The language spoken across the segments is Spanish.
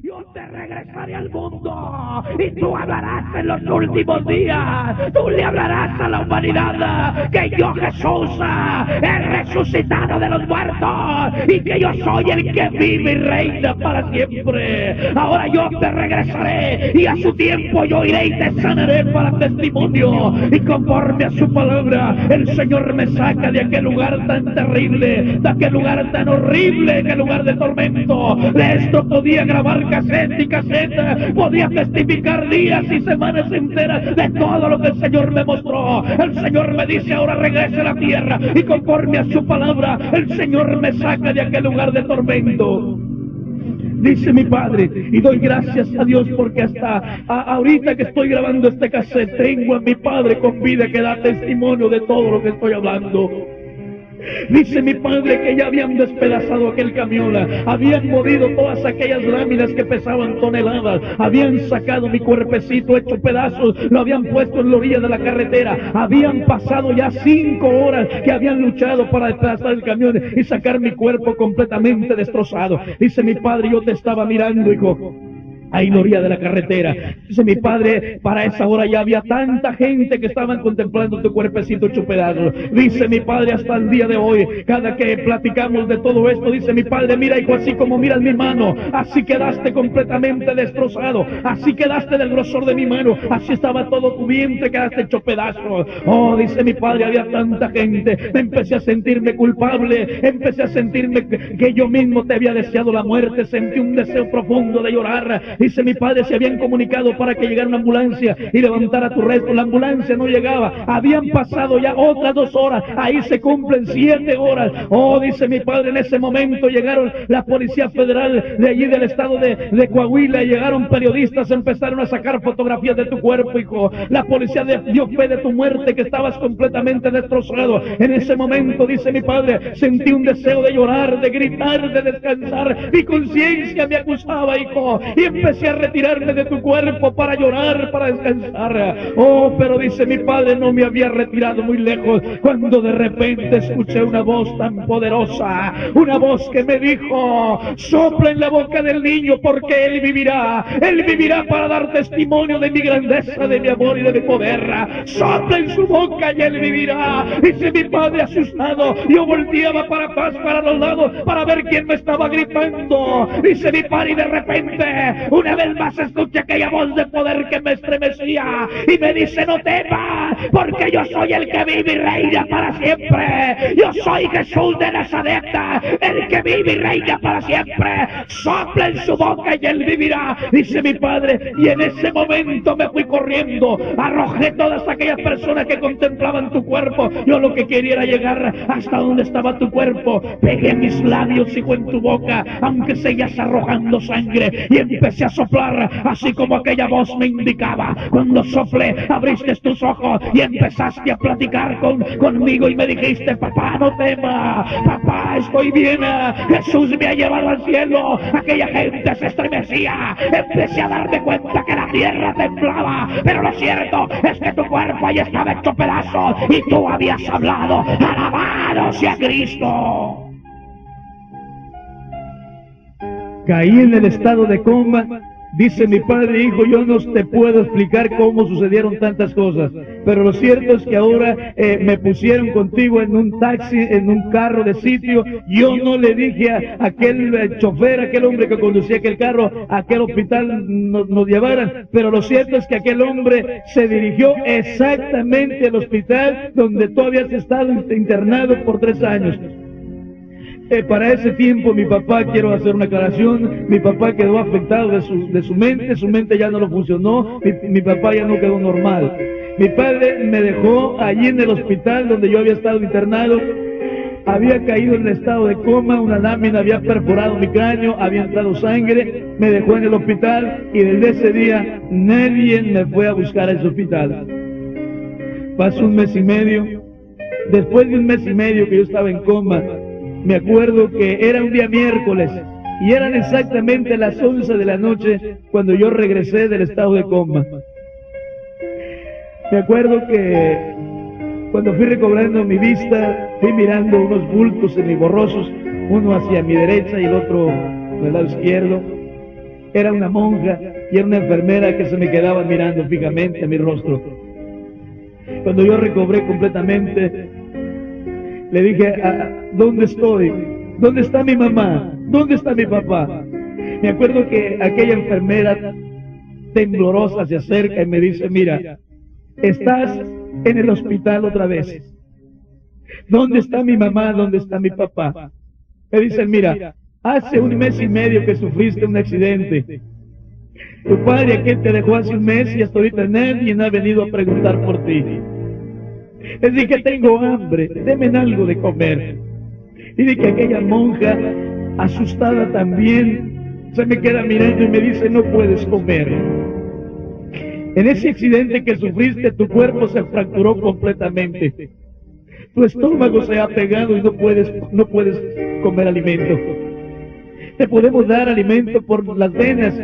yo te regresaré al mundo y tú hablarás en los últimos días. Tú le hablarás a la humanidad que yo, Jesús, he resucitado de los muertos y que yo soy el que vive y reina para siempre. Ahora yo te regresaré y a su tiempo yo iré y te sanaré para testimonio. Y conforme a su palabra, el Señor me saca de aquel lugar tan terrible, de aquel lugar tan horrible, aquel lugar de tormento. De esto podía grabar cassette y cassette, podía testificar días y semanas enteras de todo lo que el Señor me mostró. El Señor me dice, ahora regrese a la tierra, y conforme a su palabra, el Señor me saca de aquel lugar de tormento. Dice mi padre, y doy gracias a Dios porque hasta ahorita que estoy grabando este cassette, tengo a mi padre con vida que da testimonio de todo lo que estoy hablando. Dice mi padre que ya habían despedazado aquel camión, habían movido todas aquellas láminas que pesaban toneladas, habían sacado mi cuerpecito hecho pedazos, lo habían puesto en la orilla de la carretera, habían pasado ya 5 horas que habían luchado para despedazar el camión y sacar mi cuerpo completamente destrozado. Dice mi padre, yo te estaba mirando, hijo, ahí en la orilla de la carretera. Dice mi padre, para esa hora ya había tanta gente que estaban contemplando tu cuerpecito hecho pedazos. Dice mi padre, hasta el día de hoy, cada que platicamos de todo esto, dice mi padre, mira hijo, así como miras mi mano, así quedaste completamente destrozado, así quedaste del grosor de mi mano, así estaba todo tu vientre, quedaste hecho pedazos. Oh, dice mi padre, había tanta gente, me empecé a sentirme culpable, empecé a sentirme que yo mismo te había deseado la muerte, sentí un deseo profundo de llorar. Dice mi padre, se habían comunicado para que llegara una ambulancia y levantara tu resto. La ambulancia no llegaba. Habían pasado ya otras 2 horas. Ahí se cumplen 7 horas. Oh, dice mi padre, en ese momento llegaron la Policía Federal de allí del estado de Coahuila. Llegaron periodistas, empezaron a sacar fotografías de tu cuerpo, hijo. La policía dio fe de tu muerte, que estabas completamente destrozado. En ese momento, dice mi padre, sentí un deseo de llorar, de gritar, de descansar. Mi conciencia me acusaba, hijo, y empecé a retirarme de tu cuerpo para llorar, para descansar. Oh, pero dice mi padre, no me había retirado muy lejos cuando de repente escuché una voz tan poderosa, una voz que me dijo, sopla en la boca del niño porque él vivirá para dar testimonio de mi grandeza, de mi amor y de mi poder. Sopla en su boca y él vivirá. Dice mi padre asustado, yo volteaba para atrás, para los lados, para ver quién me estaba gritando. Dice mi padre, y de repente una vez más escuché aquella voz de poder que me estremecía y me dice, no temas, porque yo soy el que vive y reina para siempre. Yo soy Jesús de Nazaret, el que vive y reina para siempre. Sopla en su boca y él vivirá. Dice mi padre, y en ese momento me fui corriendo, arrojé todas aquellas personas que contemplaban tu cuerpo. Yo lo que quería era llegar hasta donde estaba tu cuerpo. Pegué mis labios, hijo, en tu boca, aunque seguías arrojando sangre, y empecé a soplar, así como aquella voz me indicaba. Cuando soplé, abriste tus ojos y empezaste a platicar conmigo y me dijiste, papá, no temas, papá, estoy bien, Jesús me ha llevado al cielo. Aquella gente se estremecía, empecé a darme cuenta que la tierra temblaba, pero lo cierto es que tu cuerpo ahí estaba hecho pedazos y tú habías hablado. Alabado sea Cristo. Caí en el estado de coma. Dice mi padre, hijo, yo no te puedo explicar cómo sucedieron tantas cosas, pero lo cierto es que ahora me pusieron contigo en un taxi, en un carro de sitio. Yo no le dije a aquel chofer, aquel hombre que conducía aquel carro, a aquel hospital nos llevaran, pero lo cierto es que aquel hombre se dirigió exactamente al hospital donde tú habías estado internado por 3 años. Para ese tiempo mi papá, quiero hacer una aclaración, mi papá quedó afectado de su mente ya no lo funcionó, mi papá ya no quedó normal. Mi padre me dejó allí en el hospital donde yo había estado internado, había caído en el estado de coma, una lámina había perforado mi cráneo, había entrado sangre, me dejó en el hospital y desde ese día nadie me fue a buscar a ese hospital. Pasó 1 mes y medio, después de 1 mes y medio que yo estaba en coma, me acuerdo que era un día miércoles y eran exactamente las 11 de la noche cuando yo regresé del estado de coma. Me acuerdo que cuando fui recobrando mi vista, fui mirando unos bultos semiborrosos, uno hacia mi derecha y el otro del lado izquierdo. Era una monja y era una enfermera que se me quedaba mirando fijamente a mi rostro. Cuando yo recobré completamente, le dije, ¿dónde estoy? ¿Dónde está mi mamá? ¿Dónde está mi papá? Me acuerdo que aquella enfermera temblorosa se acerca y me dice, mira, estás en el hospital otra vez. ¿Dónde está mi mamá? ¿Dónde está mi papá? Me dicen, mira, hace 1 mes y medio que sufriste un accidente. Tu padre aquel te dejó hace 1 mes y hasta ahorita nadie ha venido a preguntar por ti. Les dije, tengo hambre, denme algo de comer. Y de que aquella monja, asustada también, se me queda mirando y me dice, no puedes comer. En ese accidente que sufriste, tu cuerpo se fracturó completamente. Tu estómago se ha pegado y no puedes comer alimento. Te podemos dar alimento por las venas,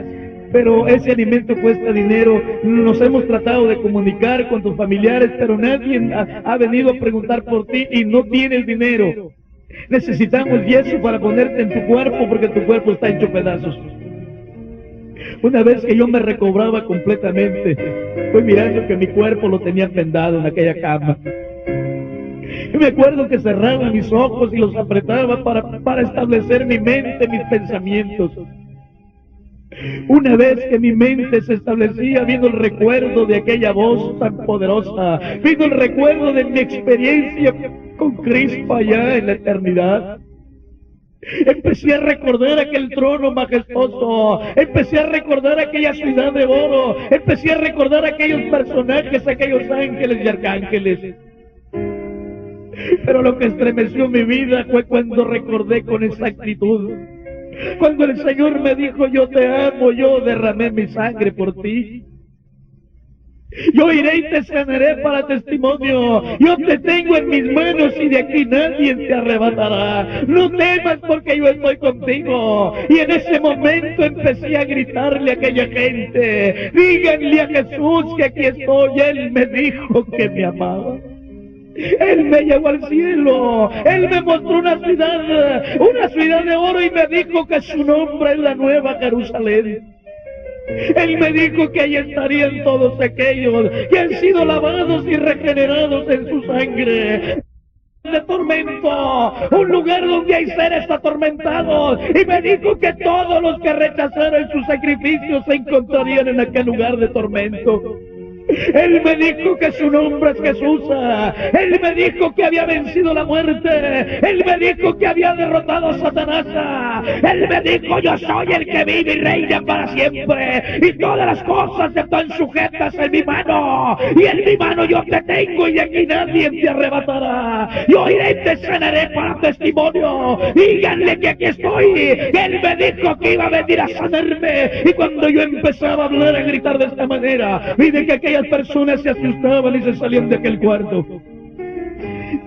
pero ese alimento cuesta dinero. Nos hemos tratado de comunicar con tus familiares, pero nadie ha venido a preguntar por ti y no tienes dinero. Necesitamos yeso para ponerte en tu cuerpo porque tu cuerpo está hecho pedazos. Una vez que yo me recobraba completamente, fui mirando que mi cuerpo lo tenía vendado en aquella cama. Y me acuerdo que cerraba mis ojos y los apretaba para establecer mi mente, mis pensamientos. Una vez que mi mente se establecía, vino el recuerdo de aquella voz tan poderosa, vino el recuerdo de mi experiencia con Cristo allá en la eternidad. Empecé a recordar aquel trono majestuoso, empecé a recordar aquella ciudad de oro, empecé a recordar aquellos personajes, aquellos ángeles y arcángeles. Pero lo que estremeció mi vida fue cuando recordé con exactitud, cuando el Señor me dijo, yo te amo, yo derramé mi sangre por ti. Yo iré y te sanaré para testimonio. Yo te tengo en mis manos y de aquí nadie te arrebatará. No temas porque yo estoy contigo. Y en ese momento empecé a gritarle a aquella gente, díganle a Jesús que aquí estoy. Él me dijo que me amaba. Él me llevó al cielo. Él me mostró una ciudad de oro y me dijo que su nombre es la Nueva Jerusalén. Él me dijo que ahí estarían todos aquellos que han sido lavados y regenerados en su sangre. De tormento, un lugar donde hay seres atormentados, y me dijo que todos los que rechazaran sus sacrificios se encontrarían en aquel lugar de tormento. Él me dijo que su nombre es Jesús. Él me dijo que había vencido la muerte. Él me dijo que había derrotado a Satanás. Él me dijo, yo soy el que vive y reina para siempre, y todas las cosas están sujetas en mi mano, y en mi mano yo te tengo y de aquí nadie te arrebatará. Yo iré y te sanaré para testimonio. Díganle que aquí estoy. Él me dijo que iba a venir a sanarme, y cuando yo empezaba a hablar, a gritar de esta manera, vi de que aquellas personas se asustaban y se salían de aquel cuarto.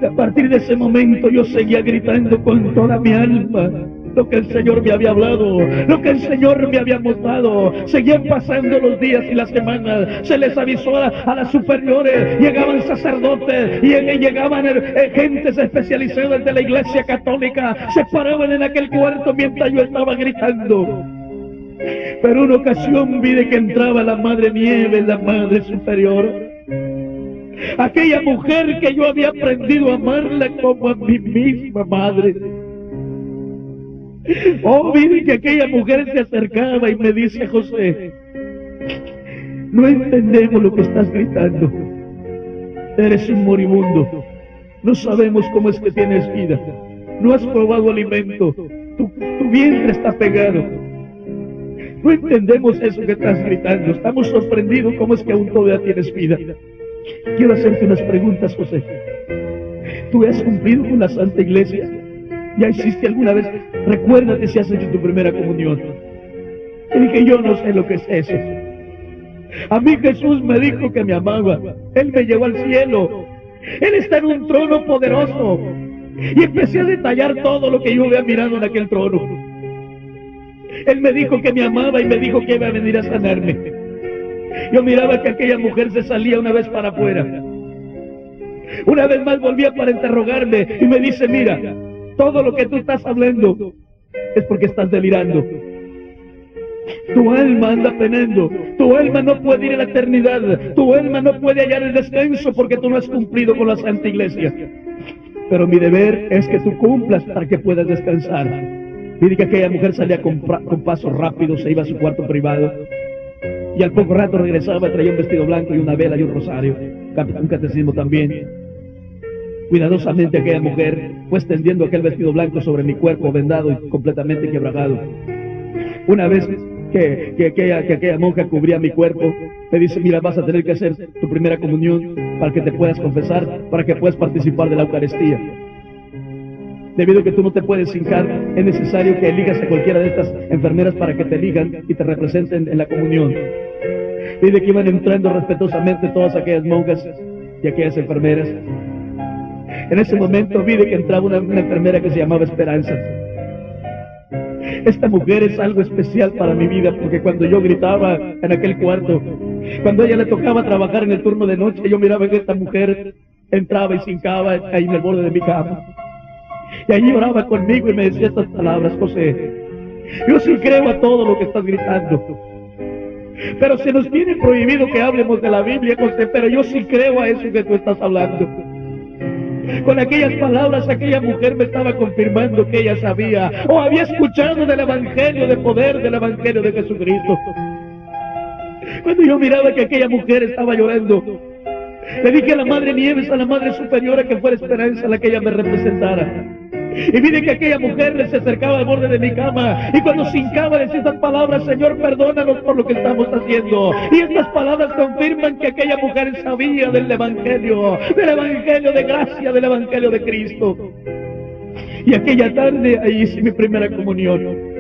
A partir de ese momento yo seguía gritando con toda mi alma lo que el Señor me había hablado, lo que el Señor me había mostrado. Seguían pasando los días y las semanas, se les avisó a las superiores, llegaban sacerdotes y llegaban gentes especializadas de la Iglesia Católica, se paraban en aquel cuarto mientras yo estaba gritando. Pero una ocasión vi de que entraba la Madre Nieve, la Madre Superior, aquella mujer que yo había aprendido a amarla como a mi misma madre. Oh, vi que aquella mujer se acercaba y me dice, José, no entendemos lo que estás gritando. Eres un moribundo. No sabemos cómo es que tienes vida. No has probado alimento. Tu vientre está pegado. No entendemos eso que estás gritando. Estamos sorprendidos cómo es que aún todavía tienes vida. Quiero hacerte unas preguntas, José. ¿Tú has cumplido con la Santa Iglesia? ¿Ya hiciste alguna vez? Recuérdate si has hecho tu primera comunión. Y dije, yo no sé lo que es eso. A mí Jesús me dijo que me amaba. Él me llevó al cielo. Él está en un trono poderoso. Y empecé a detallar todo lo que yo había mirado en aquel trono. Él me dijo que me amaba y me dijo que iba a venir a sanarme. Yo miraba que aquella mujer se salía una vez para afuera. Una vez más volvía para interrogarme y me dice, mira, todo lo que tú estás hablando es porque estás delirando. Tu alma anda penando, tu alma no puede ir a la eternidad, tu alma no puede hallar el descanso porque tú no has cumplido con la Santa Iglesia. Pero mi deber es que tú cumplas para que puedas descansar. Mire que aquella mujer salía con paso rápido, se iba a su cuarto privado y al poco rato regresaba, traía un vestido blanco y una vela y un rosario, un catecismo también. Cuidadosamente aquella mujer fue extendiendo aquel vestido blanco sobre mi cuerpo vendado y completamente quebrajado. Una vez que aquella monja cubría mi cuerpo, me dice: mira, vas a tener que hacer tu primera comunión para que te puedas confesar, para que puedas participar de la Eucaristía. Debido a que tú no te puedes hincar, es necesario que elijas a cualquiera de estas enfermeras para que te elijan y te representen en la comunión. Pide que iban entrando respetuosamente todas aquellas monjas y aquellas enfermeras. En ese momento vi que entraba una enfermera que se llamaba Esperanza. Esta mujer es algo especial para mi vida, porque cuando yo gritaba en aquel cuarto, cuando a ella le tocaba trabajar en el turno de noche, yo miraba que esta mujer entraba y se hincaba ahí en el borde de mi cama. Y allí oraba conmigo y me decía estas palabras: José, yo sí creo a todo lo que estás gritando, pero se nos tiene prohibido que hablemos de la Biblia, José, pero yo sí creo a eso que tú estás hablando. Con aquellas palabras, aquella mujer me estaba confirmando que ella sabía o había escuchado del Evangelio de poder, del Evangelio de Jesucristo. Cuando yo miraba que aquella mujer estaba llorando, le dije a la Madre Nieves, a la Madre Superiora, que fuera Esperanza la que ella me representara. Y mire que aquella mujer se acercaba al borde de mi cama y cuando se hincaba decía estas palabras: Señor, perdónanos por lo que estamos haciendo. Y estas palabras confirman que aquella mujer sabía del Evangelio de gracia, del Evangelio de Cristo. Y aquella tarde ahí hice mi primera comunión.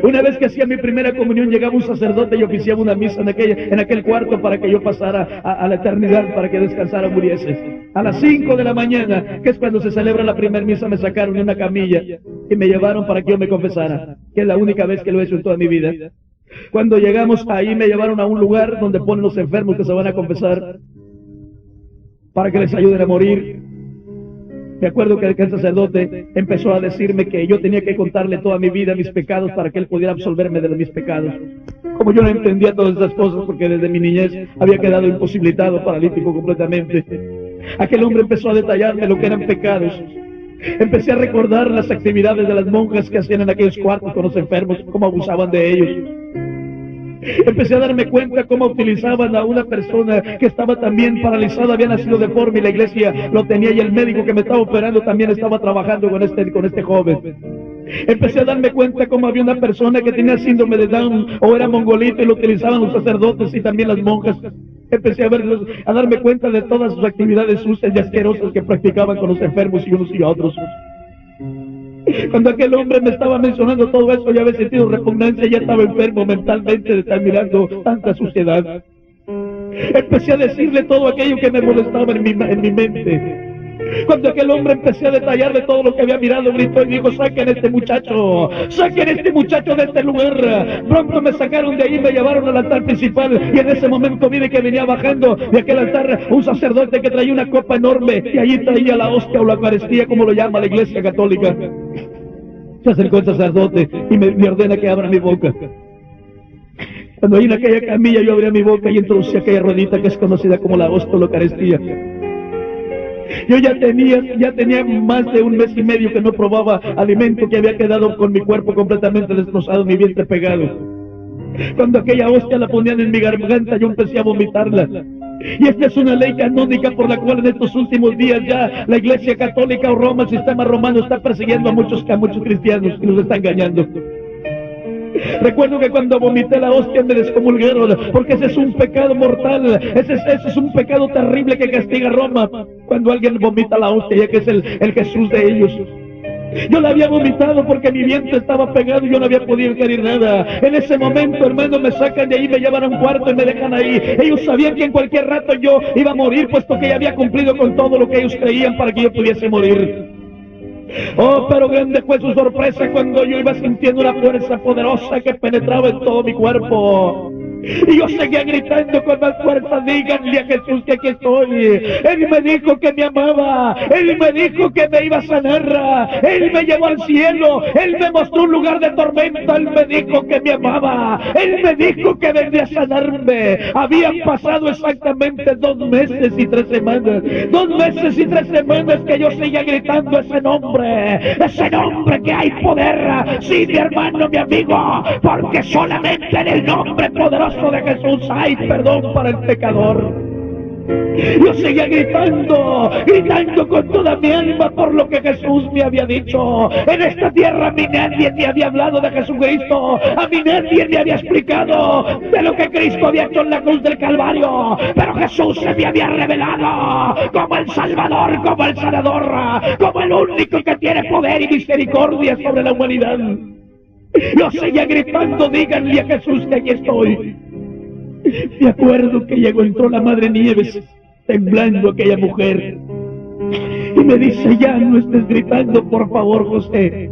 Una vez que hacía mi primera comunión, llegaba un sacerdote y oficiaba una misa en aquel cuarto para que yo pasara a la eternidad, para que descansara, muriese. A las 5 de la mañana, que es cuando se celebra la primera misa, me sacaron en una camilla y me llevaron para que yo me confesara, que es la única vez que lo he hecho en toda mi vida. Cuando llegamos ahí, me llevaron a un lugar donde ponen los enfermos que se van a confesar para que les ayuden a morir. Me acuerdo que el sacerdote empezó a decirme que yo tenía que contarle toda mi vida, mis pecados, para que él pudiera absolverme de mis pecados. Como yo no entendía todas esas cosas, porque desde mi niñez había quedado imposibilitado, paralítico completamente, aquel hombre empezó a detallarme lo que eran pecados. Empecé a recordar las actividades de las monjas que hacían en aquellos cuartos con los enfermos, cómo abusaban de ellos. Empecé a darme cuenta cómo utilizaban a una persona que estaba también paralizada, había nacido deforme y la iglesia lo tenía, y el médico que me estaba operando también estaba trabajando con este joven. Empecé a darme cuenta cómo había una persona que tenía síndrome de Down o era mongolito y lo utilizaban los sacerdotes y también las monjas. Empecé a darme cuenta de todas sus actividades sucias y asquerosas que practicaban con los enfermos y unos y otros. Cuando aquel hombre me estaba mencionando todo eso, ya había sentido repugnancia, ya estaba enfermo mentalmente de estar mirando tanta suciedad. Empecé a decirle todo aquello que me molestaba en mi mente. Cuando aquel hombre empecé a detallar de todo lo que había mirado, gritó y dijo: saquen a este muchacho de este lugar. Pronto me sacaron de ahí, me llevaron al altar principal, y en ese momento vi que venía bajando de aquel altar un sacerdote que traía una copa enorme, y allí traía la hostia o la Eucaristía, como lo llama la Iglesia Católica. Se acercó el sacerdote y me ordena que abra mi boca. Cuando ahí en aquella camilla yo abría mi boca y introducía aquella ruedita que es conocida como la hostia o la Eucaristía. Yo ya tenía más de un mes y medio que no probaba alimento, que había quedado con mi cuerpo completamente destrozado, mi vientre pegado. Cuando aquella hostia la ponían en mi garganta, yo empecé a vomitarla. Y esta es una ley canónica por la cual en estos últimos días ya la Iglesia Católica o Roma, el sistema romano, está persiguiendo a muchos cristianos y los está engañando. Recuerdo que cuando vomité la hostia me descomulgaron, porque ese es un pecado mortal, ese es un pecado terrible que castiga a Roma, cuando alguien vomita la hostia, ya que es el Jesús de ellos. Yo la había vomitado porque mi vientre estaba pegado y yo no había podido ingerir nada. En ese momento, hermano, me sacan de ahí, me llevan a un cuarto y me dejan ahí. Ellos sabían que en cualquier rato yo iba a morir, puesto que ya había cumplido con todo lo que ellos creían para que yo pudiese morir. Oh, pero grande fue su sorpresa cuando yo iba sintiendo una fuerza poderosa que penetraba en todo mi cuerpo. Y yo seguía gritando con más fuerza: díganle a Jesús que aquí estoy. Él me dijo que me amaba, Él me dijo que me iba a sanar, Él me llevó al cielo, Él me mostró un lugar de tormenta, Él me dijo que me amaba, Él me dijo que vendría a sanarme. Habían pasado exactamente 2 meses y 3 semanas, 2 meses y 3 semanas que yo seguía gritando ese nombre que hay poder, sí, mi hermano, mi amigo, porque solamente en el nombre poderoso de Jesús hay perdón para el pecador. Yo seguía gritando con toda mi alma por lo que Jesús me había dicho. En esta tierra a mí nadie me había hablado de Jesucristo, a mí nadie me había explicado de lo que Cristo había hecho en la cruz del Calvario, pero Jesús se me había revelado como el Salvador, como el Sanador, como el único que tiene poder y misericordia sobre la humanidad. Yo seguía gritando: díganle a Jesús que aquí estoy. Me acuerdo que entró la Madre Nieves, temblando aquella mujer, y me dice: ya no estés gritando, por favor, José.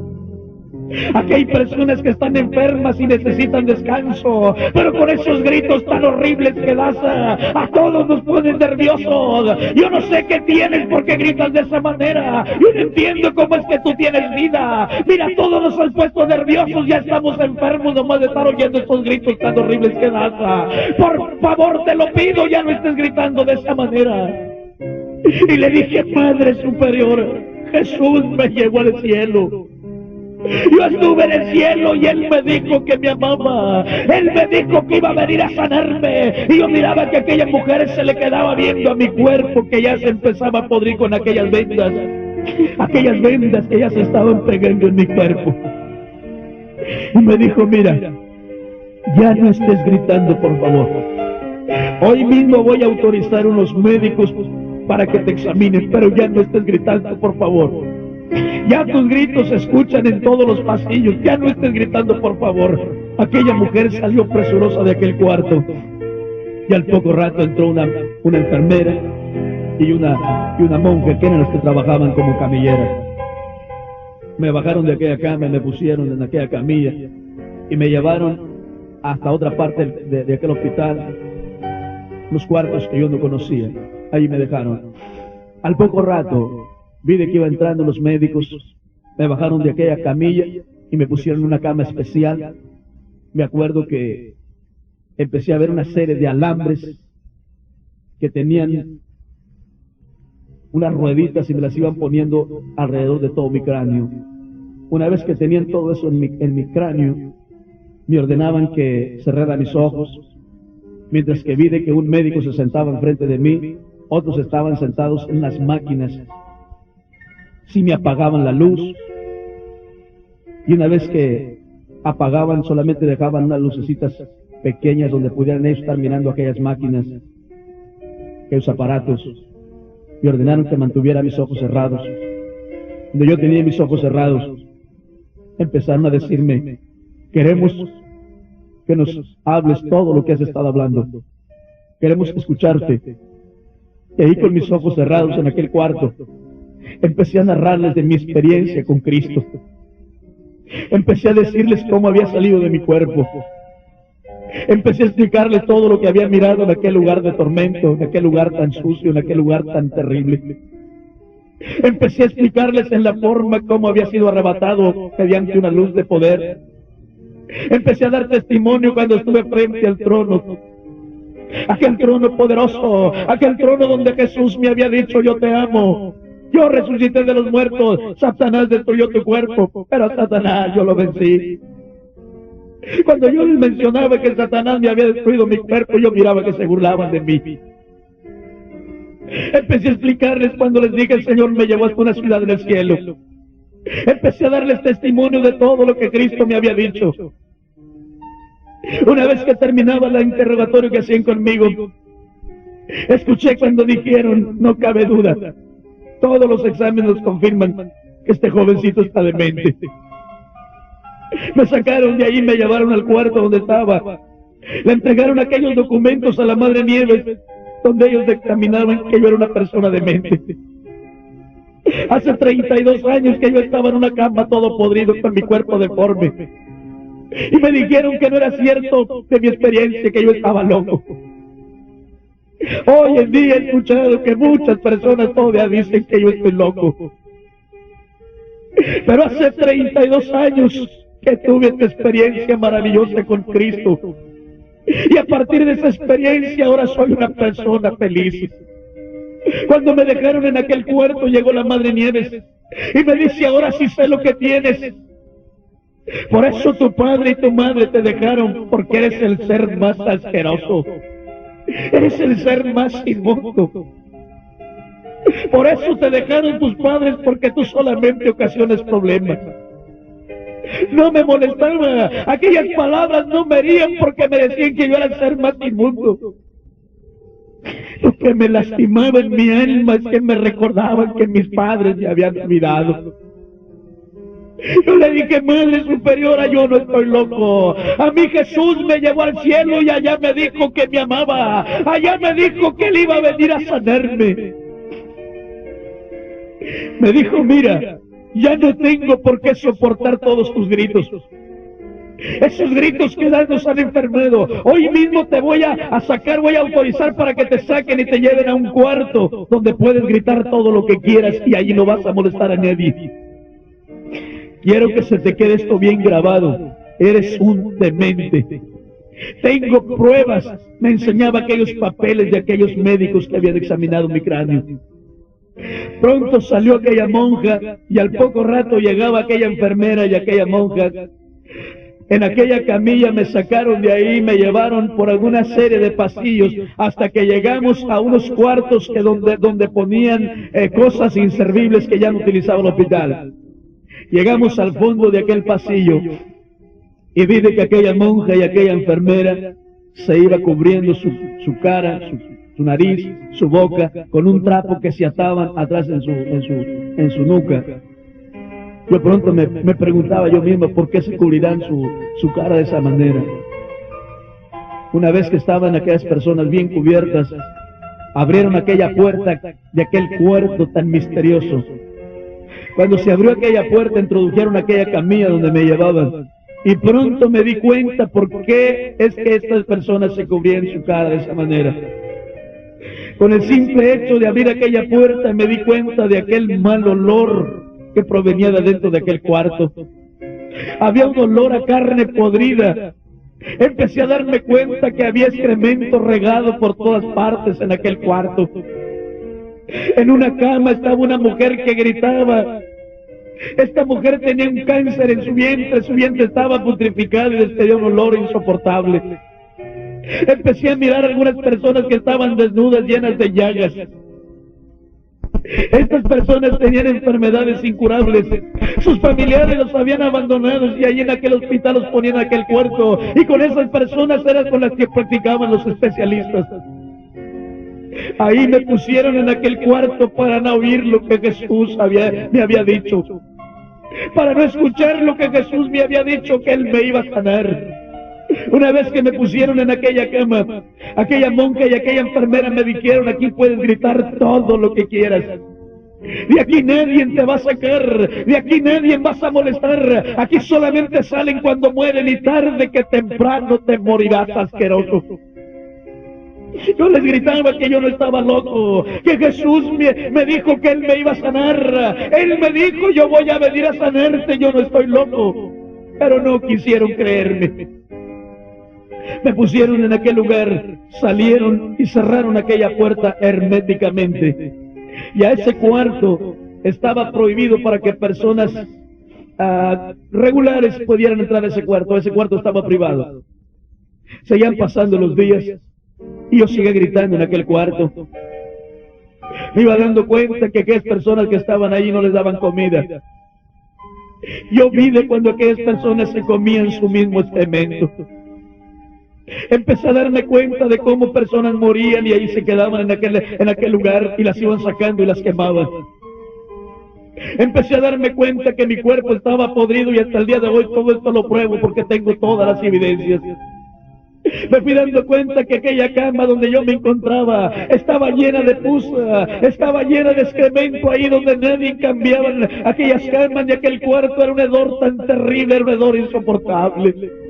Aquí hay personas que están enfermas y necesitan descanso, pero con esos gritos tan horribles que das a todos nos ponen nerviosos. Yo no sé qué tienes, por qué gritas de esa manera. Yo no entiendo cómo es que tú tienes vida. Mira, todos nos han puesto nerviosos, ya estamos enfermos nomás de estar oyendo estos gritos tan horribles que das. Por favor, te lo pido, ya no estés gritando de esa manera. Y le dije: Padre Superior, Jesús me llevó al cielo. Yo estuve en el cielo y Él me dijo que me amaba, Él me dijo que iba a venir a sanarme, y yo miraba que aquella mujer se le quedaba viendo a mi cuerpo, que ya se empezaba a podrir con aquellas vendas que ya se estaban pegando en mi cuerpo. Y me dijo: mira, ya no estés gritando, por favor. Hoy mismo voy a autorizar unos médicos para que te examinen, pero ya no estés gritando, por favor. Ya tus gritos se escuchan en todos los pasillos, ya no estés gritando, por favor. Aquella mujer salió presurosa de aquel cuarto, y al poco rato entró una enfermera y una monja, que eran las que trabajaban como camilleras. Me bajaron de aquella cama y me pusieron en aquella camilla y me llevaron hasta otra parte de aquel hospital, los cuartos que yo no conocía. Ahí me dejaron. Al poco rato vi de que iban entrando los médicos, me bajaron de aquella camilla y me pusieron en una cama especial. Me acuerdo que empecé a ver una serie de alambres que tenían unas rueditas y me las iban poniendo alrededor de todo mi cráneo. Una vez que tenían todo eso en mi cráneo, me ordenaban que cerrara mis ojos, mientras que vi de que un médico se sentaba enfrente de mí, otros estaban sentados en las máquinas. Sí me apagaban la luz, y una vez que apagaban, solamente dejaban unas lucecitas pequeñas donde pudieran ellos estar mirando aquellas máquinas, aquellos aparatos. Me ordenaron que mantuviera mis ojos cerrados. Cuando yo tenía mis ojos cerrados, empezaron a decirme: queremos que nos hables todo lo que has estado hablando, queremos escucharte. Y ahí, con mis ojos cerrados en aquel cuarto, empecé a narrarles de mi experiencia con Cristo. Empecé a decirles cómo había salido de mi cuerpo. Empecé a explicarles todo lo que había mirado en aquel lugar de tormento, en aquel lugar tan sucio, en aquel lugar tan terrible. Empecé a explicarles en la forma cómo había sido arrebatado mediante una luz de poder. Empecé a dar testimonio cuando estuve frente al trono, aquel trono poderoso, aquel trono donde Jesús me había dicho: yo te amo, yo resucité de los muertos, Satanás destruyó tu cuerpo, pero a Satanás yo lo vencí. Cuando yo les mencionaba que Satanás me había destruido mi cuerpo, yo miraba que se burlaban de mí. Empecé a explicarles cuando les dije: el Señor me llevó hasta una ciudad en el cielo. Empecé a darles testimonio de todo lo que Cristo me había dicho. Una vez que terminaba el interrogatorio que hacían conmigo, escuché cuando dijeron: no cabe duda, todos los exámenes nos confirman que este jovencito está demente. Me sacaron de ahí y me llevaron al cuarto donde estaba. Le entregaron aquellos documentos a la Madre Nieves, donde ellos dictaminaban que yo era una persona demente. Hace 32 años que yo estaba en una cama todo podrido, con mi cuerpo deforme. Y me dijeron que no era cierto de mi experiencia, que yo estaba loco. Hoy en día he escuchado que muchas personas todavía dicen que yo estoy loco. Pero hace 32 años que tuve esta experiencia maravillosa con Cristo. Y a partir de esa experiencia ahora soy una persona feliz. Cuando me dejaron en aquel cuarto llegó la Madre Nieves y me dice: ahora sí sé lo que tienes. Por eso tu padre y tu madre te dejaron, porque eres el ser más asqueroso. Eres el ser más inmundo. Por eso te dejaron tus padres, porque tú solamente ocasionas problemas. No me molestaba, aquellas palabras no me herían porque me decían que yo era el ser más inmundo. Lo que me lastimaba en mi alma es que me recordaban que mis padres me habían olvidado. Yo le dije: Madre Superiora, yo no estoy loco. A mí Jesús me llevó al cielo y allá me dijo que me amaba. Allá me dijo que él iba a venir a sanarme. Me dijo: mira, ya no tengo por qué soportar todos tus gritos. Esos gritos que dan nos han enfermado. Hoy mismo te voy a sacar, voy a autorizar para que te saquen y te lleven a un cuarto donde puedes gritar todo lo que quieras y allí no vas a molestar a nadie. Quiero que se te quede esto bien grabado. Eres un demente. Tengo pruebas. Me enseñaba aquellos papeles de aquellos médicos que habían examinado mi cráneo. Pronto salió aquella monja y al poco rato llegaba aquella enfermera y aquella monja. En aquella camilla me sacaron de ahí, me llevaron por alguna serie de pasillos hasta que llegamos a unos cuartos que donde ponían cosas inservibles que ya no utilizaba el hospital. Llegamos al fondo de aquel pasillo y vi que aquella monja y aquella enfermera se iba cubriendo su cara, su nariz, su boca, con un trapo que se ataban atrás en su nuca. Yo pronto me preguntaba yo mismo por qué se cubrirán su cara de esa manera. Una vez que estaban aquellas personas bien cubiertas, abrieron aquella puerta de aquel cuarto tan misterioso. Cuando se abrió aquella puerta, introdujeron aquella camilla donde me llevaban. Y pronto me di cuenta por qué es que estas personas se cubrían su cara de esa manera. Con el simple hecho de abrir aquella puerta me di cuenta de aquel mal olor que provenía de adentro de aquel cuarto. Había un olor a carne podrida. Empecé a darme cuenta que había excremento regado por todas partes en aquel cuarto. En una cama estaba una mujer que gritaba. Esta mujer tenía un cáncer en su vientre estaba putrificado y despedía un olor insoportable. Empecé a mirar a algunas personas que estaban desnudas, llenas de llagas. Estas personas tenían enfermedades incurables. Sus familiares los habían abandonado y allí en aquel hospital los ponían en aquel cuarto. Y con esas personas eran con las que practicaban los especialistas. Ahí me pusieron en aquel cuarto para no oír lo que Jesús me había dicho. Para no escuchar lo que Jesús me había dicho, que Él me iba a sanar. Una vez que me pusieron en aquella cama, aquella monja y aquella enfermera me dijeron: aquí puedes gritar todo lo que quieras. De aquí nadie te va a sacar, de aquí nadie vas a molestar. Aquí solamente salen cuando mueren y tarde que temprano te morirás, asqueroso. Yo les gritaba que yo no estaba loco, que Jesús me dijo que Él me iba a sanar. Él me dijo: yo voy a venir a sanarte, yo no estoy loco. Pero no quisieron creerme. Me pusieron en aquel lugar, salieron y cerraron aquella puerta herméticamente. Y a ese cuarto estaba prohibido para que personas regulares pudieran entrar a ese cuarto. Ese cuarto estaba privado. Seguían pasando los días y yo seguía gritando en aquel cuarto. Me iba dando cuenta que aquellas personas que estaban ahí no les daban comida. Yo vi de cuando aquellas personas se comían su mismo excremento. Empecé a darme cuenta de cómo personas morían y ahí se quedaban en aquel lugar y las iban sacando y las quemaban. Empecé a darme cuenta que mi cuerpo estaba podrido y hasta el día de hoy todo esto lo pruebo porque tengo todas las evidencias. Me fui dando cuenta que aquella cama donde yo me encontraba estaba llena de pus, estaba llena de excremento ahí donde nadie cambiaba aquellas camas y aquel cuarto era un hedor tan terrible, era un hedor insoportable.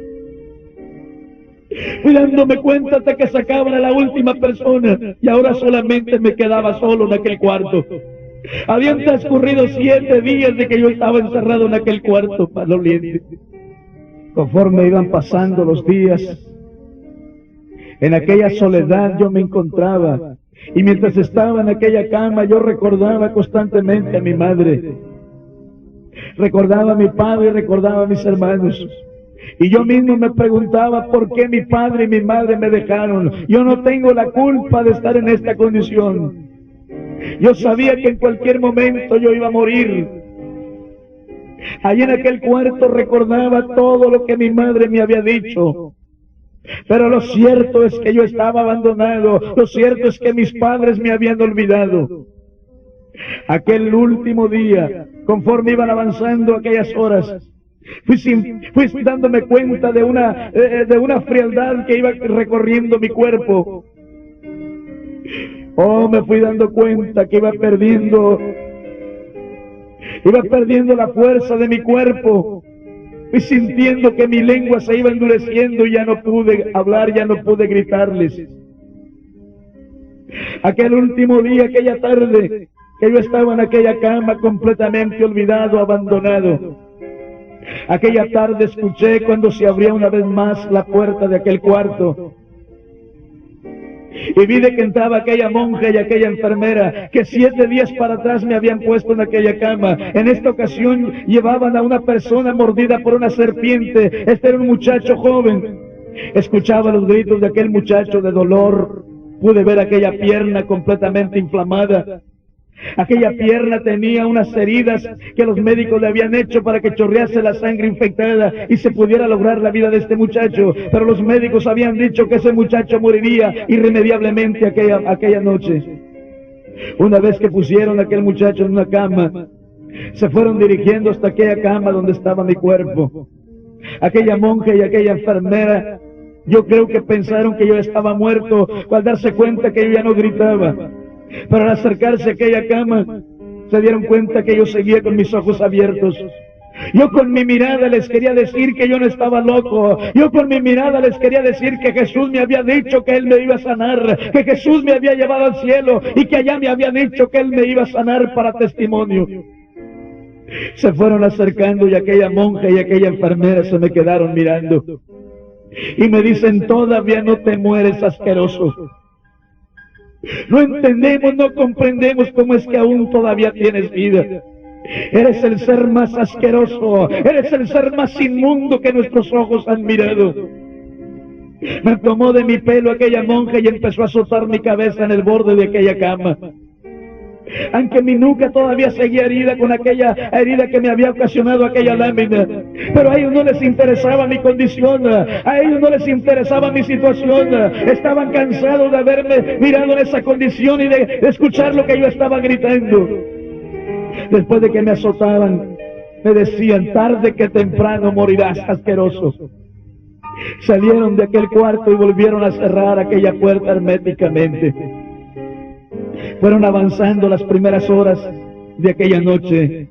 Fui dándome cuenta hasta que sacaban a la última persona y ahora solamente me quedaba solo en aquel cuarto. Habían transcurrido 7 días de que yo estaba encerrado en aquel cuarto maloliente. Conforme iban pasando los días, en aquella soledad yo me encontraba, y mientras estaba en aquella cama yo recordaba constantemente a mi madre, recordaba a mi padre y recordaba a mis hermanos. Y yo mismo me preguntaba por qué mi padre y mi madre me dejaron. Yo no tengo la culpa de estar en esta condición. Yo sabía que en cualquier momento yo iba a morir. Allí en aquel cuarto recordaba todo lo que mi madre me había dicho. Pero lo cierto es que yo estaba abandonado. Lo cierto es que mis padres me habían olvidado. Aquel último día, conforme iban avanzando aquellas horas, fui dándome cuenta de una frialdad que iba recorriendo mi cuerpo. Oh, me fui dando cuenta que iba perdiendo la fuerza de mi cuerpo. Fui sintiendo que mi lengua se iba endureciendo y ya no pude hablar, ya no pude gritarles. Aquel último día, aquella tarde, que yo estaba en aquella cama completamente olvidado, abandonado. Aquella tarde escuché cuando se abría una vez más la puerta de aquel cuarto. Y vi de que entraba aquella monja y aquella enfermera que 7 días para atrás me habían puesto en aquella cama. En esta ocasión llevaban a una persona mordida por una serpiente. Este era un muchacho joven. Escuchaba los gritos de aquel muchacho de dolor. Pude ver aquella pierna completamente inflamada. Aquella pierna tenía unas heridas que los médicos le habían hecho para que chorrease la sangre infectada y se pudiera lograr la vida de este muchacho. Pero los médicos habían dicho que ese muchacho moriría irremediablemente aquella noche. Una vez que pusieron a aquel muchacho en una cama, se fueron dirigiendo hasta aquella cama donde estaba mi cuerpo. Aquella monja y aquella enfermera, yo creo que pensaron que yo estaba muerto al darse cuenta que yo ya no gritaba. Pero al acercarse a aquella cama, se dieron cuenta que yo seguía con mis ojos abiertos. Yo con mi mirada les quería decir que yo no estaba loco. Yo con mi mirada les quería decir que Jesús me había dicho que Él me iba a sanar, que Jesús me había llevado al cielo y que allá me había dicho que Él me iba a sanar para testimonio. Se fueron acercando y aquella monja y aquella enfermera se me quedaron mirando. Y me dicen, todavía no te mueres, asqueroso. No entendemos, no comprendemos cómo es que aún todavía tienes vida. Eres el ser más asqueroso, eres el ser más inmundo que nuestros ojos han mirado. Me tomó de mi pelo aquella monja y empezó a azotar mi cabeza en el borde de aquella cama. Aunque mi nuca todavía seguía herida con aquella herida que me había ocasionado aquella lámina. Pero a ellos no les interesaba mi condición, a ellos no les interesaba mi situación. Estaban cansados de haberme mirado en esa condición y de escuchar lo que yo estaba gritando. Después de que me azotaban, me decían, tarde que temprano morirás, asqueroso. Salieron de aquel cuarto y volvieron a cerrar aquella puerta herméticamente. Fueron avanzando las primeras horas de aquella noche.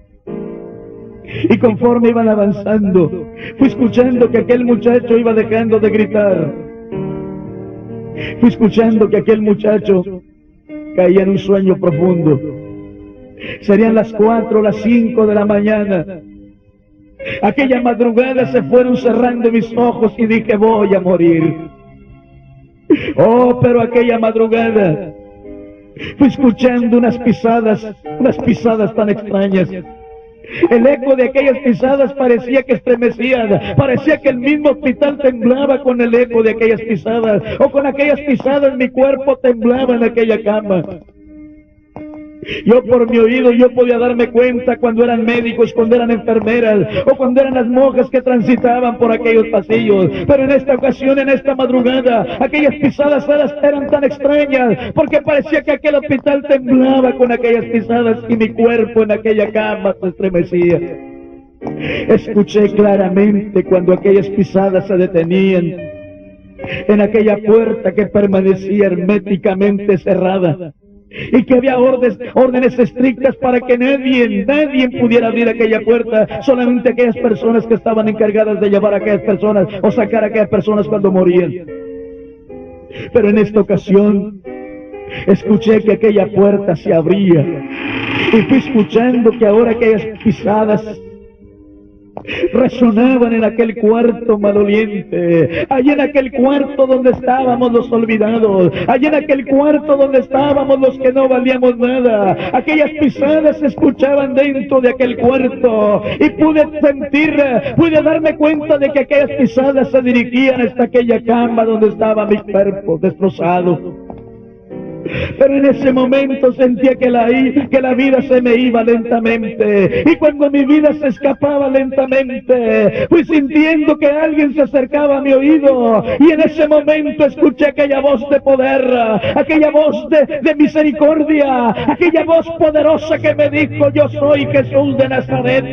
Y conforme iban avanzando, fui escuchando que aquel muchacho iba dejando de gritar. Fui escuchando que aquel muchacho caía en un sueño profundo. Serían las 4, las 5 de la mañana. Aquella madrugada se fueron cerrando mis ojos y dije, voy a morir. Oh, pero aquella madrugada fui escuchando unas pisadas tan extrañas. El eco de aquellas pisadas parecía que estremecían, parecía que el mismo hospital temblaba con el eco de aquellas pisadas, o con aquellas pisadas mi cuerpo temblaba en aquella cama. Yo por mi oído yo podía darme cuenta cuando eran médicos, cuando eran enfermeras o cuando eran las monjas que transitaban por aquellos pasillos. Pero en esta ocasión, en esta madrugada, aquellas pisadas eran tan extrañas porque parecía que aquel hospital temblaba con aquellas pisadas y mi cuerpo en aquella cama se estremecía. Escuché claramente cuando aquellas pisadas se detenían en aquella puerta que permanecía herméticamente cerrada. y que había órdenes estrictas para que nadie pudiera abrir aquella puerta, solamente aquellas personas que estaban encargadas de llevar a aquellas personas o sacar a aquellas personas cuando morían. Pero en esta ocasión escuché que aquella puerta se abría y fui escuchando que ahora aquellas pisadas resonaban en aquel cuarto maloliente, allí en aquel cuarto donde estábamos los olvidados, allí en aquel cuarto donde estábamos los que no valíamos nada. Aquellas pisadas se escuchaban dentro de aquel cuarto y pude darme cuenta de que aquellas pisadas se dirigían hasta aquella cama donde estaba mi cuerpo destrozado. Pero en ese momento sentía que la vida se me iba lentamente, y cuando mi vida se escapaba lentamente, fui sintiendo que alguien se acercaba a mi oído, y en ese momento escuché aquella voz de poder, aquella voz de misericordia, aquella voz poderosa que me dijo: yo soy Jesús de Nazaret,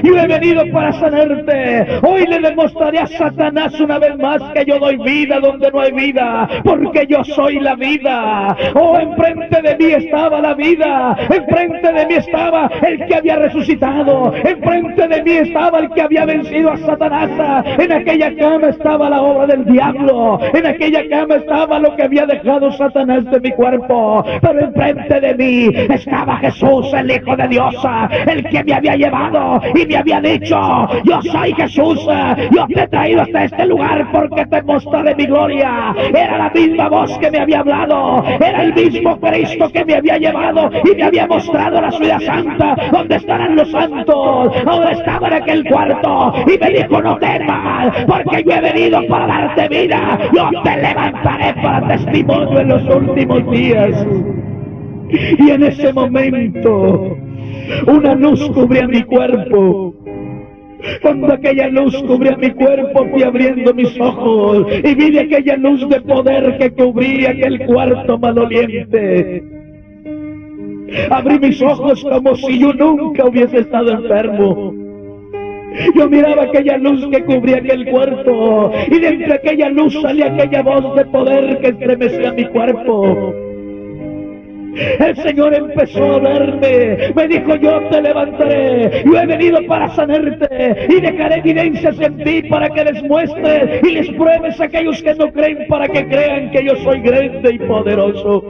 yo he venido para sanarte. Hoy le demostraré a Satanás una vez más que yo doy vida donde no hay vida, porque yo soy la vida. Oh, enfrente de mí estaba la vida, enfrente de mí estaba el que había resucitado, enfrente de mí estaba el que había vencido a Satanás. En aquella cama estaba la obra del diablo, en aquella cama estaba lo que había dejado Satanás de mi cuerpo, pero enfrente de mí estaba Jesús, el Hijo de Dios, el que me había llevado y me había dicho: yo soy Jesús, yo te he traído hasta este lugar porque te mostraré mi gloria. Era la misma voz que me había hablado, era el mismo Cristo que me había llevado y me había mostrado la ciudad santa donde estarán los santos. Ahora estaba en aquel cuarto y me dijo: no temas, porque yo he venido para darte vida, yo te levantaré para testimonio en los últimos días. Y en ese momento una luz cubría mi cuerpo. Cuando aquella luz cubría mi cuerpo, fui abriendo mis ojos y vi de aquella luz de poder que cubría aquel cuarto maloliente. Abrí mis ojos como si yo nunca hubiese estado enfermo. Yo miraba aquella luz que cubría aquel cuarto, y de entre aquella luz salía aquella voz de poder que estremecía mi cuerpo. El Señor empezó a hablarme, me dijo: yo te levantaré, yo he venido para sanarte y dejaré evidencias en ti para que les muestres y les pruebes a aquellos que no creen, para que crean que yo soy grande y poderoso.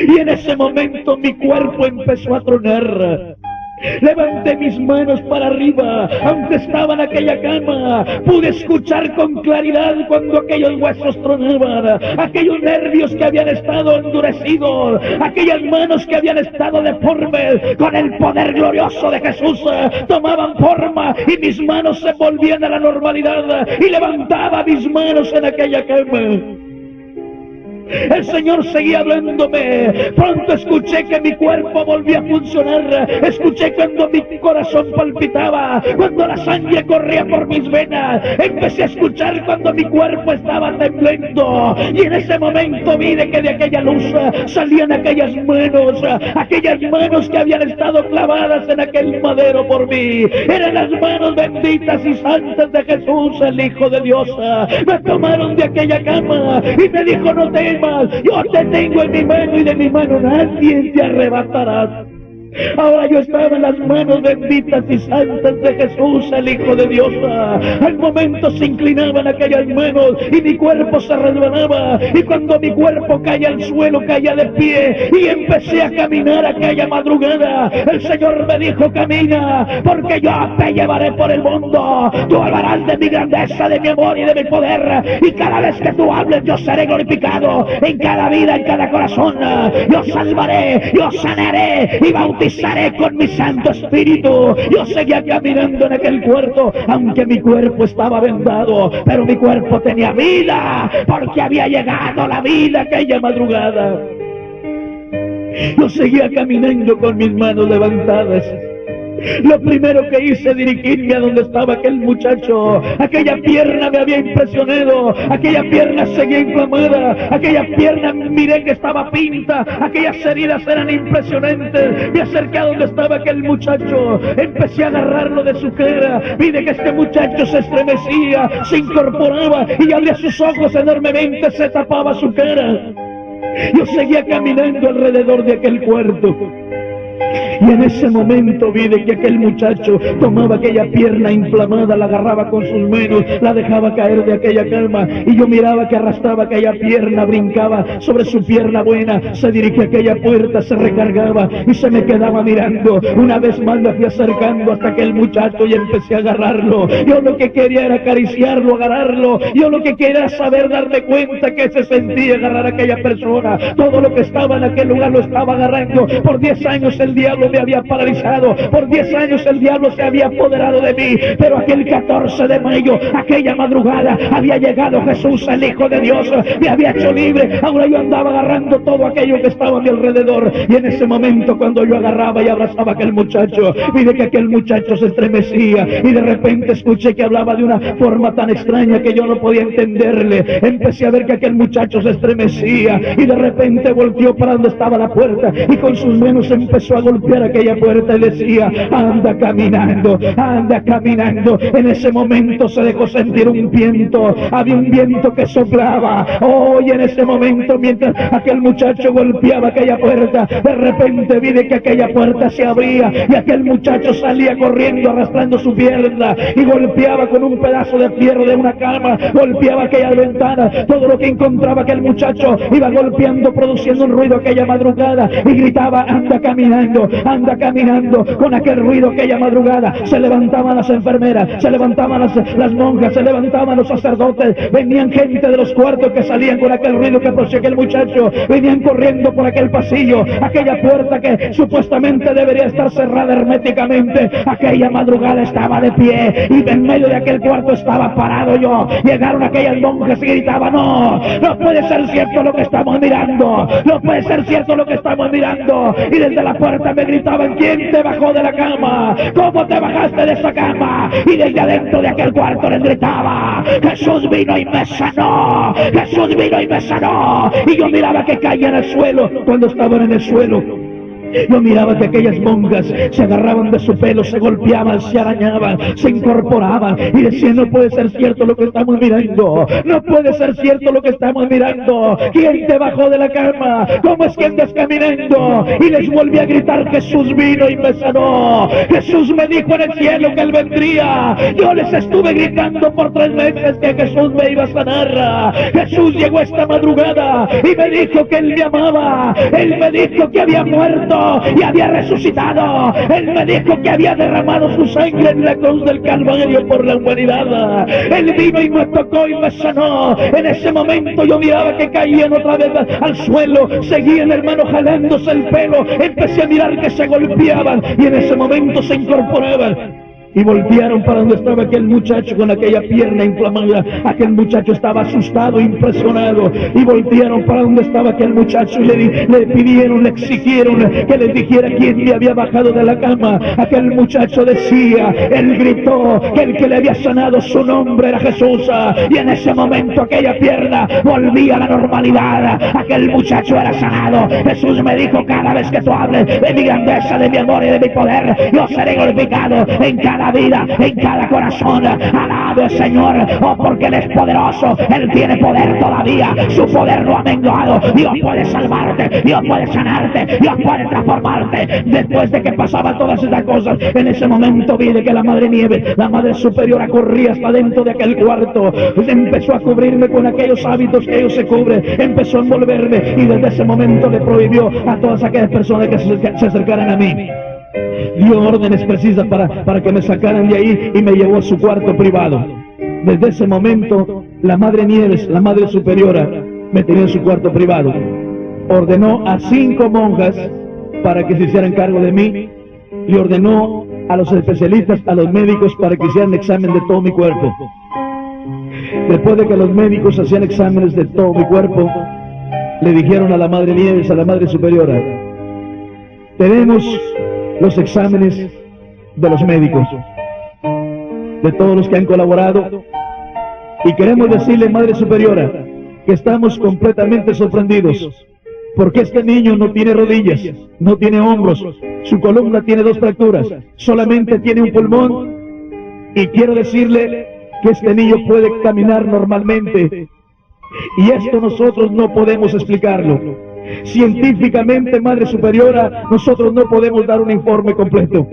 Y en ese momento mi cuerpo empezó a tronar. Levanté mis manos para arriba, aunque estaba en aquella cama, pude escuchar con claridad cuando aquellos huesos tronaban, aquellos nervios que habían estado endurecidos, aquellas manos que habían estado deformes, con el poder glorioso de Jesús tomaban forma y mis manos se volvían a la normalidad, y levantaba mis manos en aquella cama. El Señor seguía hablándome. Pronto escuché que mi cuerpo volvía a funcionar. Escuché cuando mi corazón palpitaba, cuando la sangre corría por mis venas. Empecé a escuchar cuando mi cuerpo estaba temblando. Y en ese momento vi de que de aquella luz salían aquellas manos que habían estado clavadas en aquel madero por mí. Eran las manos benditas y santas de Jesús, el Hijo de Dios. Me tomaron de aquella cama y me dijo: no temas, yo te tengo en mi mano y de mi mano nadie te arrebatará. Ahora yo estaba en las manos benditas y santas de Jesús, el Hijo de Dios. Al momento se inclinaban aquellas manos y mi cuerpo se resbalaba, y cuando mi cuerpo caía al suelo, caía de pie y empecé a caminar aquella madrugada. El Señor me dijo: camina, porque yo te llevaré por el mundo. Tú hablarás de mi grandeza, de mi amor y de mi poder, y cada vez que tú hables yo seré glorificado en cada vida, en cada corazón. Yo salvaré, yo sanaré y bautizaré con mi Santo Espíritu. Yo seguía caminando en aquel cuarto, aunque mi cuerpo estaba vendado, pero mi cuerpo tenía vida, porque había llegado la vida aquella madrugada. Yo seguía caminando con mis manos levantadas. Lo primero que hice, dirigirme a donde estaba aquel muchacho. Aquella pierna me había impresionado, aquella pierna seguía inflamada, aquella pierna miré que estaba pinta, aquellas heridas eran impresionantes. Me acerqué a donde estaba aquel muchacho, empecé a agarrarlo de su cara, vi que este muchacho se estremecía, se incorporaba y abría sus ojos enormemente, se tapaba su cara. Yo seguía caminando alrededor de aquel cuarto. Y en ese momento vi de que aquel muchacho tomaba aquella pierna inflamada, la agarraba con sus manos, la dejaba caer de aquella cama, y yo miraba que arrastraba aquella pierna, brincaba sobre su pierna buena, se dirigía a aquella puerta, se recargaba y se me quedaba mirando. Una vez más me fui acercando hasta aquel muchacho y empecé a agarrarlo. Yo lo que quería era acariciarlo, agarrarlo. Yo lo que quería era saber, darme cuenta que se sentía agarrar a aquella persona. Todo lo que estaba en aquel lugar lo estaba agarrando. Por 10 años el diablo me había paralizado, por 10 años el diablo se había apoderado de mí, pero aquel 14 de mayo, aquella madrugada, había llegado Jesús, el Hijo de Dios, me había hecho libre. Ahora yo andaba agarrando todo aquello que estaba a mi alrededor, y en ese momento cuando yo agarraba y abrazaba a aquel muchacho, vi que aquel muchacho se estremecía, y de repente escuché que hablaba de una forma tan extraña que yo no podía entenderle. Empecé a ver que aquel muchacho se estremecía, y de repente volteó para donde estaba la puerta, y con sus manos empezó a golpear aquella puerta y decía: anda caminando, anda caminando. En ese momento se dejó sentir un viento, había un viento que soplaba. Oh, y en ese momento, mientras aquel muchacho golpeaba aquella puerta, de repente vi que aquella puerta se abría y aquel muchacho salía corriendo arrastrando su pierna y golpeaba con un pedazo de fierro de una cama, golpeaba aquella ventana. Todo lo que encontraba aquel muchacho iba golpeando, produciendo un ruido aquella madrugada, y gritaba: anda caminando, anda caminando. Con aquel ruido aquella madrugada se levantaban las enfermeras, se levantaban las monjas, se levantaban los sacerdotes, venían gente de los cuartos que salían con aquel ruido que producía aquel muchacho, venían corriendo por aquel pasillo, aquella puerta que supuestamente debería estar cerrada herméticamente, aquella madrugada estaba de pie, y en medio de aquel cuarto estaba parado yo. Llegaron aquellas monjas y gritaban: no, no puede ser cierto lo que estamos mirando, no puede ser cierto lo que estamos mirando. Y desde la puerta me gritaban: ¿quién te bajó de la cama? ¿Cómo te bajaste de esa cama? Y desde adentro de aquel cuarto les gritaba: Jesús vino y me sanó, Jesús vino y me sanó. Y yo miraba que caían al suelo. Cuando estaban en el suelo, yo miraba que aquellas monjas se agarraban de su pelo, se golpeaban, se arañaban, se incorporaban y decían: no puede ser cierto lo que estamos mirando, no puede ser cierto lo que estamos mirando. ¿Quién te bajó de la cama? ¿Cómo es que andas caminando? Y les volví a gritar: Jesús vino y me sanó, Jesús me dijo en el cielo que Él vendría. Yo les estuve gritando por 3 meses que Jesús me iba a sanar. Jesús llegó esta madrugada y me dijo que Él me amaba. Él me dijo que había muerto y había resucitado. Él me dijo que había derramado su sangre en la cruz del Calvario por la humanidad. Él vino y me tocó y me sanó. En ese momento yo miraba que caían otra vez al suelo, seguían, hermano, jalándose el pelo. Empecé a mirar que se golpeaban y en ese momento se incorporaban. Y voltearon para donde estaba aquel muchacho con aquella pierna inflamada. Aquel muchacho estaba asustado, impresionado. Y voltearon para donde estaba aquel muchacho y le pidieron, le exigieron que les dijera quién le había bajado de la cama. Aquel muchacho decía, él gritó que el que le había sanado, su nombre era Jesús. Y en ese momento aquella pierna volvía a la normalidad. Aquel muchacho era sanado. Jesús me dijo: cada vez que tú hables de mi grandeza, de mi amor y de mi poder, yo seré glorificado en cada vida, en cada corazón. Alabe al Señor, oh, porque Él es poderoso. Él tiene poder todavía, su poder no ha menguado. Dios puede salvarte, Dios puede sanarte, Dios puede transformarte. Después de que pasaban todas estas cosas, en ese momento vi de que la Madre Nieve, la Madre Superiora, corría hasta dentro de aquel cuarto. Empezó a cubrirme con aquellos hábitos que ellos se cubren, empezó a envolverme, y desde ese momento le prohibió a todas aquellas personas que se acercaran a mí. Dio órdenes precisas para que me sacaran de ahí y me llevó a su cuarto privado. Desde ese momento, la Madre Nieves, la Madre Superiora, me tenía en su cuarto privado. Ordenó a 5 monjas para que se hicieran cargo de mí. Le ordenó a los especialistas, a los médicos, para que hicieran examen de todo mi cuerpo. Después de que los médicos hacían exámenes de todo mi cuerpo, le dijeron a la Madre Nieves, a la Madre Superiora: tenemos los exámenes de los médicos, de todos los que han colaborado, y queremos decirle, Madre Superiora, que estamos completamente sorprendidos, porque este niño no tiene rodillas, no tiene hombros, su columna tiene 2 fracturas, solamente tiene un pulmón, y quiero decirle que este niño puede caminar normalmente. Y esto nosotros no podemos explicarlo. Científicamente, Madre Superiora, nosotros no podemos dar un informe completo.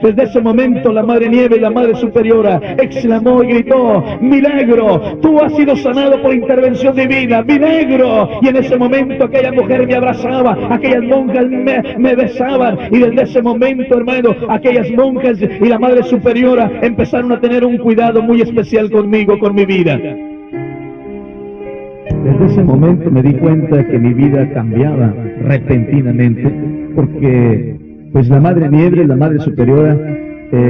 Desde ese momento la Madre Nieves, la Madre Superiora, exclamó y gritó: milagro, tú has sido sanado por intervención divina, milagro. Y en ese momento aquella mujer me abrazaba, aquellas monjas me besaban, y desde ese momento, hermano, aquellas monjas y la Madre Superiora empezaron a tener un cuidado muy especial conmigo, con mi vida. Desde ese momento me di cuenta que mi vida cambiaba repentinamente, porque pues la Madre Nieves, la Madre Superiora,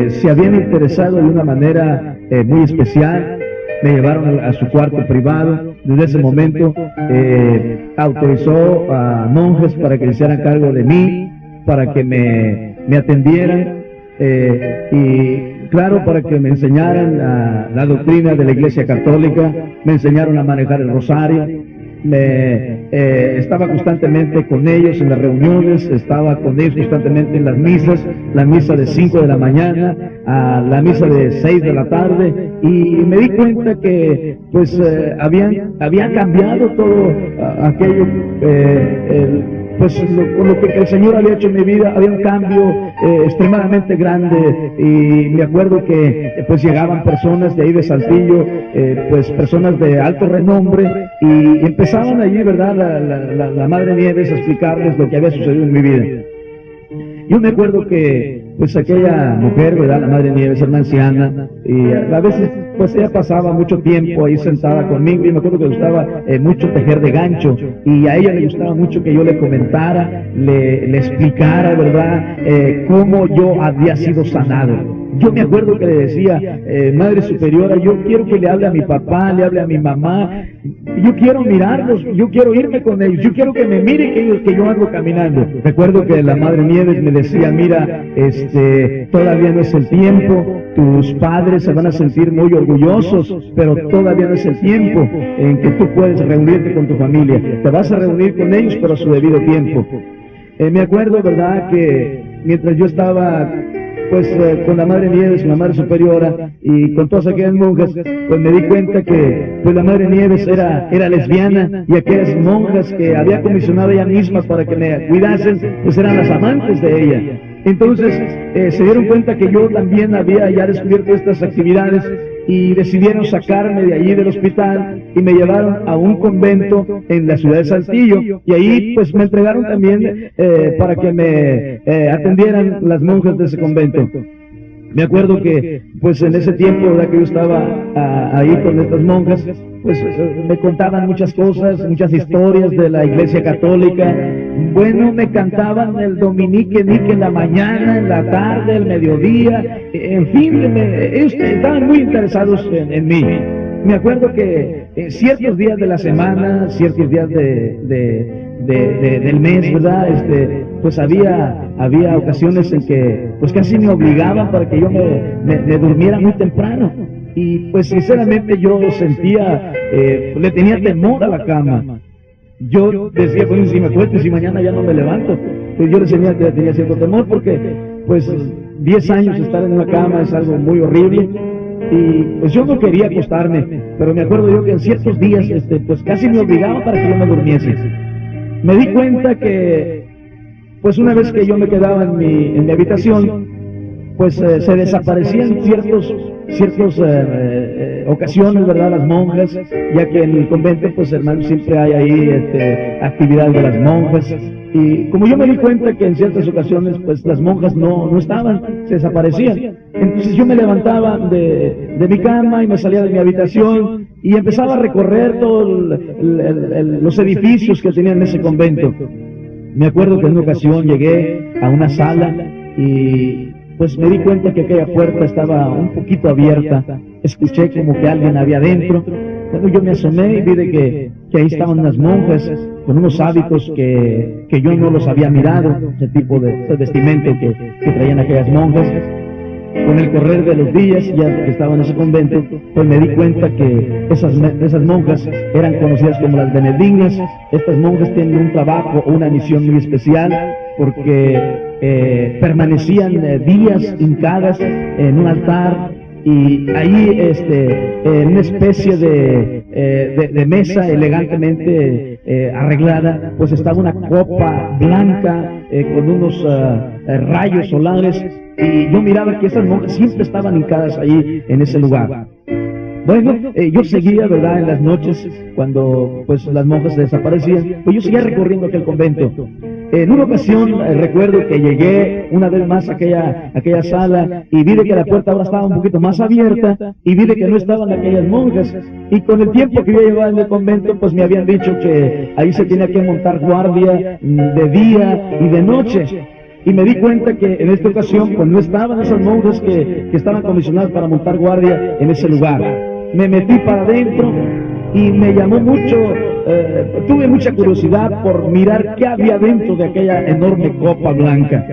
se habían interesado de una manera muy especial. Me llevaron a su cuarto privado. Desde ese momento autorizó a monjes para que se hicieran cargo de mí, para que me atendieran, y claro, para que me enseñaran la doctrina de la Iglesia Católica. Me enseñaron a manejar el rosario. Estaba constantemente con ellos en las reuniones, estaba con ellos constantemente en las misas, la misa de 5 de la mañana a la misa de 6 de la tarde, y me di cuenta que pues había cambiado todo aquello, pues con lo que el Señor había hecho en mi vida. Había un cambio extremadamente grande, y me acuerdo que pues llegaban personas de ahí de Saltillo, pues personas de alto renombre, y empezaban allí, ¿verdad?, la Madre Nieves a explicarles lo que había sucedido en mi vida. Yo me acuerdo que pues aquella mujer, ¿verdad?, la Madre Nieves, era una anciana, y a veces pues ella pasaba mucho tiempo ahí sentada conmigo, y me acuerdo que le gustaba mucho tejer de gancho, y a ella le gustaba mucho que yo le comentara, le explicara, ¿verdad?, cómo yo había sido sanado. Yo me acuerdo que le decía: Madre Superiora, yo quiero que le hable a mi papá, le hable a mi mamá, yo quiero mirarlos, yo quiero irme con ellos, yo quiero que me miren que yo ando caminando. Recuerdo que la Madre Nieves me decía: mira, todavía no es el tiempo, tus padres se van a sentir muy orgullosos, pero todavía no es el tiempo en que tú puedes reunirte con tu familia. Te vas a reunir con ellos, pero a su debido tiempo. Me acuerdo, ¿verdad?, que mientras yo estaba pues con la Madre Nieves, la Madre Superiora, y con todas aquellas monjas, pues me di cuenta que pues la Madre Nieves era lesbiana, y aquellas monjas que había comisionado ella misma para que me cuidasen, pues eran las amantes de ella. Entonces se dieron cuenta que yo también había ya descubierto estas actividades, y decidieron sacarme de allí del hospital y me llevaron a un convento en la ciudad de Saltillo, y ahí pues me entregaron también para que me atendieran las monjas de ese convento. Me acuerdo que pues en ese tiempo, ¿verdad?, que yo estaba ahí con estas monjas, pues me contaban muchas cosas, muchas historias de la Iglesia Católica. Bueno, me cantaban el Dominique Nique en la mañana, en la tarde, el mediodía, en fin, ellos estaban muy interesados en mí. Me acuerdo que ciertos días de la semana, ciertos días del mes, ¿verdad?, pues había ocasiones en que pues casi me obligaban para que yo me durmiera muy temprano, y pues sinceramente yo sentía, le tenía temor a la cama. Yo decía: pues si me acuesto, si mañana ya no me levanto. Pues yo le tenía cierto temor, porque pues 10 años estar en una cama es algo muy horrible, y pues yo no quería acostarme, pero me acuerdo yo que en ciertos días pues casi me obligaban para que yo me durmiese. Me di cuenta que pues una vez que yo me quedaba en mi habitación, pues se desaparecían ciertas ocasiones, ¿verdad?, las monjas, ya que en el convento pues, hermanos, siempre hay ahí actividad de las monjas. Y como yo me di cuenta que en ciertas ocasiones pues las monjas no estaban, se desaparecían, entonces yo me levantaba de mi cama y me salía de mi habitación y empezaba a recorrer todos los edificios que tenían en ese convento. Me acuerdo que en una ocasión llegué a una sala y pues me di cuenta que aquella puerta estaba un poquito abierta. Escuché como que alguien había adentro. Luego yo me asomé y vi de que ahí estaban unas monjas con unos hábitos que yo no los había mirado, ese tipo de vestimenta que traían aquellas monjas. Con el correr de los días, ya que estaba en ese convento, pues me di cuenta que esas monjas eran conocidas como las benedictinas. Estas monjas tienen un trabajo o una misión muy especial, porque permanecían días hincadas en un altar, y ahí en una especie de mesa elegantemente arreglada, pues estaba una copa blanca con unos rayos solares, y yo miraba que esas monjas siempre estaban hincadas ahí en ese lugar. Bueno, yo seguía, ¿verdad?, en las noches, cuando pues las monjas desaparecían, pues yo seguía recorriendo aquel convento. En una ocasión recuerdo que llegué una vez más a aquella sala y vi de que la puerta ahora estaba un poquito más abierta, y vi de que no estaban aquellas monjas, y con el tiempo que yo llevaba en el convento, pues me habían dicho que ahí se tenía que montar guardia de día y de noche. Y me di cuenta que en esta ocasión pues no estaban esas monjas que estaban comisionadas para montar guardia en ese lugar. Me metí para adentro y me llamó mucho, tuve mucha curiosidad por mirar qué había dentro de aquella enorme copa blanca.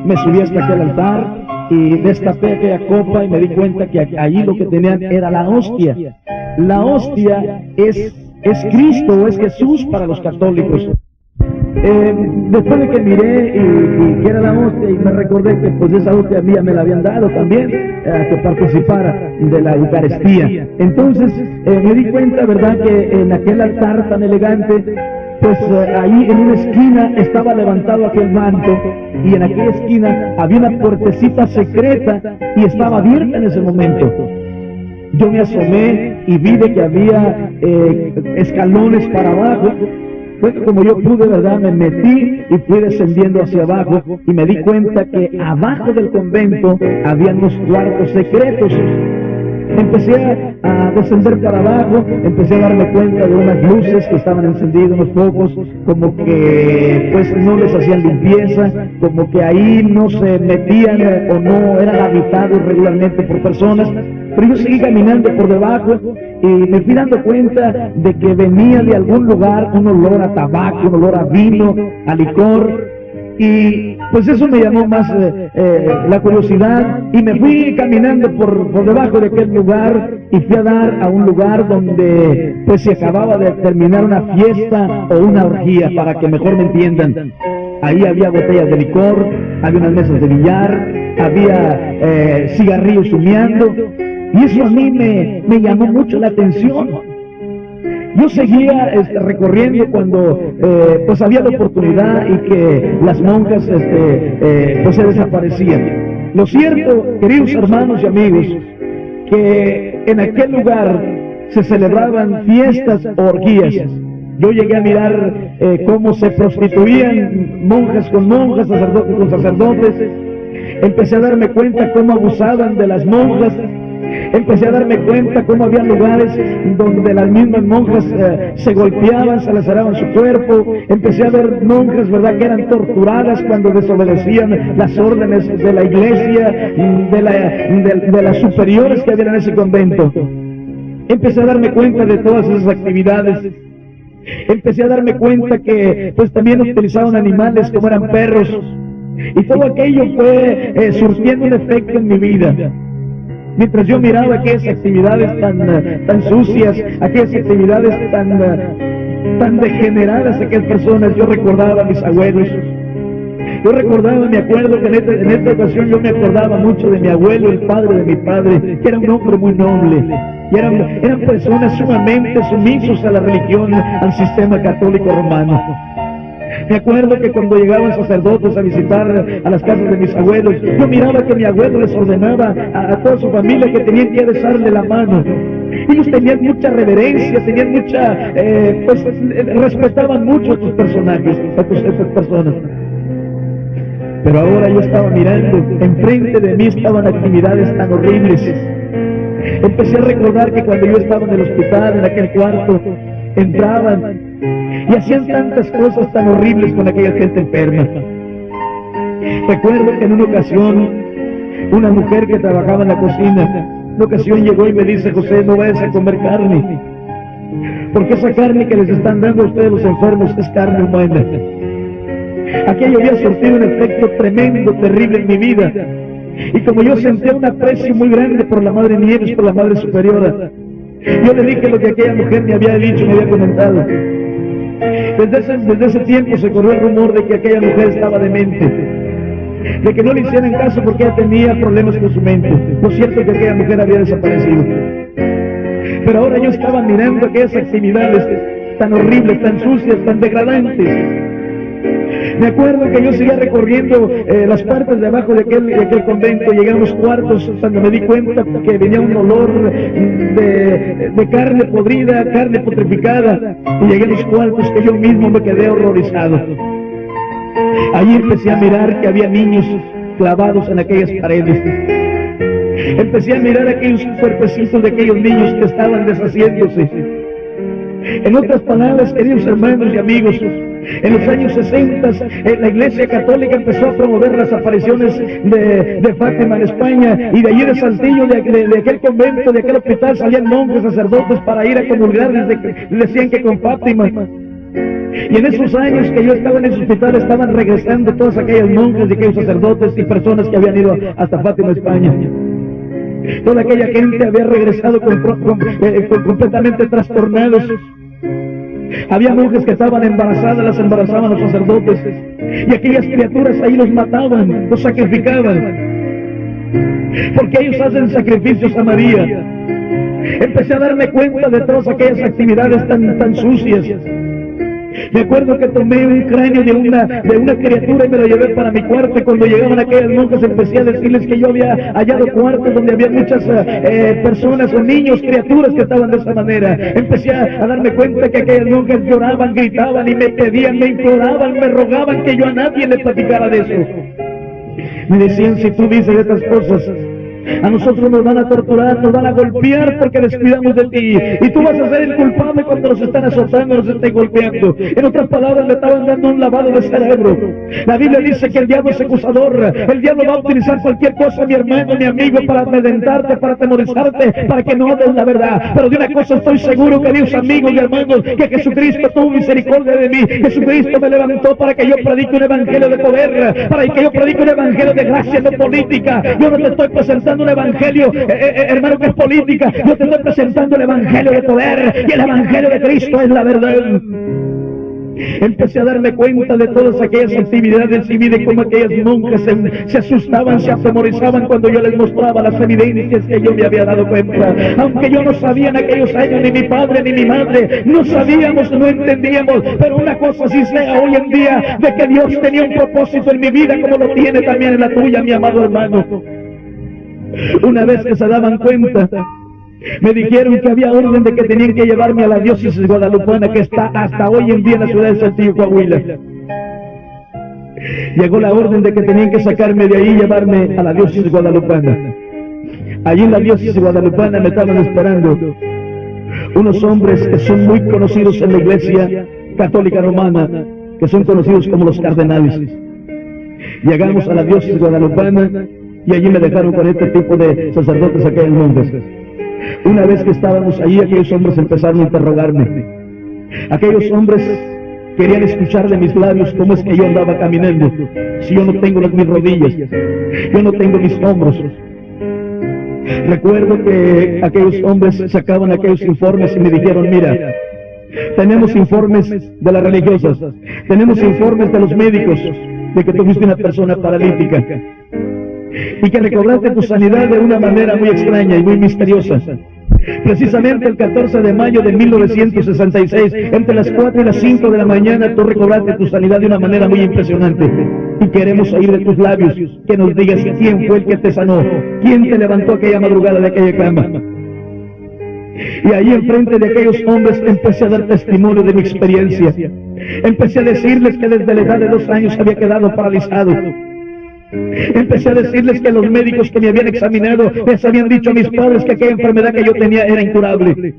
Me subí hasta aquel altar y destapé aquella copa y me di cuenta que allí lo que tenían era la hostia. La hostia es Cristo, o es Jesús para los católicos. Después de que miré y que era la hostia, y me recordé que pues esa hostia mía me la habían dado también, que participara de la Eucaristía. Entonces me di cuenta, ¿verdad?, que en aquel altar tan elegante, pues ahí en una esquina estaba levantado aquel manto, y en aquella esquina había una puertecita secreta y estaba abierta en ese momento. Yo me asomé y vi de que había escalones para abajo. Bueno, como yo pude, ¿verdad?, me metí y fui descendiendo hacia abajo, y me di cuenta que abajo del convento había unos cuartos secretos. Empecé a descender para abajo, empecé a darme cuenta de unas luces que estaban encendidas, unos focos, como que pues no les hacían limpieza, como que ahí no se metían o no eran habitados regularmente por personas. Pero yo seguí caminando por debajo y me fui dando cuenta de que venía de algún lugar un olor a tabaco, un olor a vino, a licor. Y pues eso me llamó más la curiosidad, y me fui caminando por debajo de aquel lugar y fui a dar a un lugar donde pues se acababa de terminar una fiesta o una orgía, para que mejor me entiendan. Ahí había botellas de licor, había unas mesas de billar, había cigarrillos humeando, y eso a mí me llamó mucho la atención. Yo seguía recorriendo cuando pues había la oportunidad y que las monjas pues se desaparecían. Lo cierto, queridos hermanos y amigos, que en aquel lugar se celebraban fiestas o orgías. Yo llegué a mirar cómo se prostituían monjas con monjas, sacerdotes con sacerdotes. Empecé a darme cuenta cómo abusaban de las monjas. Empecé a darme cuenta cómo había lugares donde las mismas monjas se golpeaban, se laceraban su cuerpo. Empecé a ver monjas, ¿verdad?, que eran torturadas cuando desobedecían las órdenes de la iglesia, de las superiores que había en ese convento. Empecé a darme cuenta de todas esas actividades. Empecé a darme cuenta que pues también utilizaban animales como eran perros. Y todo aquello fue surtiendo un efecto en mi vida. Mientras yo miraba aquellas actividades tan sucias, aquellas actividades tan degeneradas de aquellas personas, yo recordaba a mis abuelos. Yo recordaba, me acuerdo que en esta ocasión yo me acordaba mucho de mi abuelo, el padre de mi padre, que era un hombre muy noble. Y eran personas sumamente sumisos a la religión, al sistema católico romano. Me acuerdo que cuando llegaban sacerdotes a visitar a las casas de mis abuelos, yo miraba que mi abuelo les ordenaba a toda su familia que tenían que besarle la mano. Ellos tenían mucha reverencia, tenían mucha, pues respetaban mucho a estos personajes, a estas personas. Pero ahora yo estaba mirando, enfrente de mí estaban actividades tan horribles. Empecé a recordar que cuando yo estaba en el hospital, en aquel cuarto, entraban y hacían tantas cosas tan horribles con aquella gente enferma. Recuerdo que en una ocasión, una mujer que trabajaba en la cocina, una ocasión llegó y me dice: José, no vayas a comer carne, porque esa carne que les están dando a ustedes los enfermos es carne humana. Aquello había surtido un efecto tremendo, terrible en mi vida. Y como yo sentía un aprecio muy grande por la Madre Nieves, por la Madre Superiora, yo le dije lo que aquella mujer me había dicho, me había comentado. Desde ese tiempo se corrió el rumor de que aquella mujer estaba demente. de que no le hicieran caso porque ella tenía problemas con su mente. Lo cierto es que aquella mujer había desaparecido. Pero ahora yo estaba mirando aquellas actividades tan horribles, tan sucias, tan degradantes. Me acuerdo que yo seguía recorriendo las partes de abajo de aquel convento. Llegué a unos cuartos cuando me di cuenta que venía un olor de carne podrida, carne putrificada. Y llegué a los cuartos que yo mismo me quedé horrorizado. Allí empecé a mirar que había niños clavados en aquellas paredes. Empecé a mirar aquellos cuerpecitos de aquellos niños que estaban deshaciéndose. En otras palabras, queridos hermanos y amigos, en los años 60 la Iglesia Católica empezó a promover las apariciones de Fátima en España, y de allí de Saltillo, de aquel convento, de aquel hospital, salían monjes, sacerdotes para ir a comulgar, decían que con Fátima. Y en esos años que yo estaba en ese hospital estaban regresando todas aquellas monjas y aquellos sacerdotes y personas que habían ido hasta Fátima, España. Toda aquella gente había regresado completamente trastornados. Había monjes que estaban embarazadas, las embarazaban los sacerdotes, y aquellas criaturas ahí los mataban, los sacrificaban, porque ellos hacen sacrificios a María. Empecé a darme cuenta de todas aquellas actividades tan sucias. Me acuerdo que tomé un cráneo de una criatura y me lo llevé para mi cuarto, y cuando llegaban aquellas monjas empecé a decirles que yo había hallado cuartos donde había muchas personas o niños, criaturas que estaban de esa manera. Empecé a darme cuenta que aquellas monjas lloraban, gritaban y me pedían, me imploraban, me rogaban que yo a nadie le platicara de eso. Me decían: si tú dices estas cosas, a nosotros nos van a torturar, nos van a golpear porque descuidamos de ti, y tú vas a ser el culpable cuando nos están azotando, nos estén golpeando. En otras palabras, me estaban dando un lavado de cerebro. La Biblia dice que el diablo es acusador. El diablo va a utilizar cualquier cosa, mi hermano, mi amigo, para amedrentarte, para atemorizarte, para que no hables la verdad. Pero de una cosa estoy seguro, queridos amigos y hermanos, que Jesucristo tuvo misericordia de mí. Jesucristo me levantó para que yo predique un evangelio de poder, para que yo predique un evangelio de gracia, no política. Yo no te estoy presentando un evangelio, hermano, que es política. Yo te estoy presentando el evangelio de poder, y el evangelio de Cristo es la verdad. Empecé a darme cuenta de todas aquellas actividades y vi de cómo aquellas monjas se asustaban, se atemorizaban cuando yo les mostraba las evidencias que yo me había dado cuenta. Aunque yo no sabía en aquellos años, ni mi padre ni mi madre, no sabíamos, no entendíamos, pero una cosa sí sé hoy en día, de que Dios tenía un propósito en mi vida como lo tiene también en la tuya, mi amado hermano. Una vez que se daban cuenta, me dijeron que había orden de que tenían que llevarme a la diócesis guadalupana, que está hasta hoy en día en la ciudad de Saltillo, Coahuila. Llegó la orden de que tenían que sacarme de ahí y llevarme a la diócesis guadalupana. Allí en la diócesis guadalupana me estaban esperando unos hombres que son muy conocidos en la Iglesia Católica Romana, que son conocidos como los cardenales. Llegamos a la diócesis guadalupana y allí me dejaron con este tipo de sacerdotes, aquellos monjes. Una vez que estábamos allí, aquellos hombres empezaron a interrogarme. Aquellos hombres querían escuchar de mis labios cómo es que yo andaba caminando, si yo no tengo mis rodillas, yo no tengo mis hombros. Recuerdo que aquellos hombres sacaban aquellos informes y me dijeron: mira, tenemos informes de las religiosas, tenemos informes de los médicos de que tú fuiste una persona paralítica y que recobraste tu sanidad de una manera muy extraña y muy misteriosa. Precisamente el 14 de mayo de 1966, entre las 4 y las 5 de la mañana, tú recobraste tu sanidad de una manera muy impresionante. Y queremos oír de tus labios que nos digas quién fue el que te sanó, quién te levantó aquella madrugada de aquella cama. Y ahí enfrente de aquellos hombres empecé a dar testimonio de mi experiencia. Empecé a decirles que desde la edad de 2 años había quedado paralizado. Empecé a decirles que los médicos que me habían examinado les habían dicho a mis padres que aquella enfermedad que yo tenía era incurable,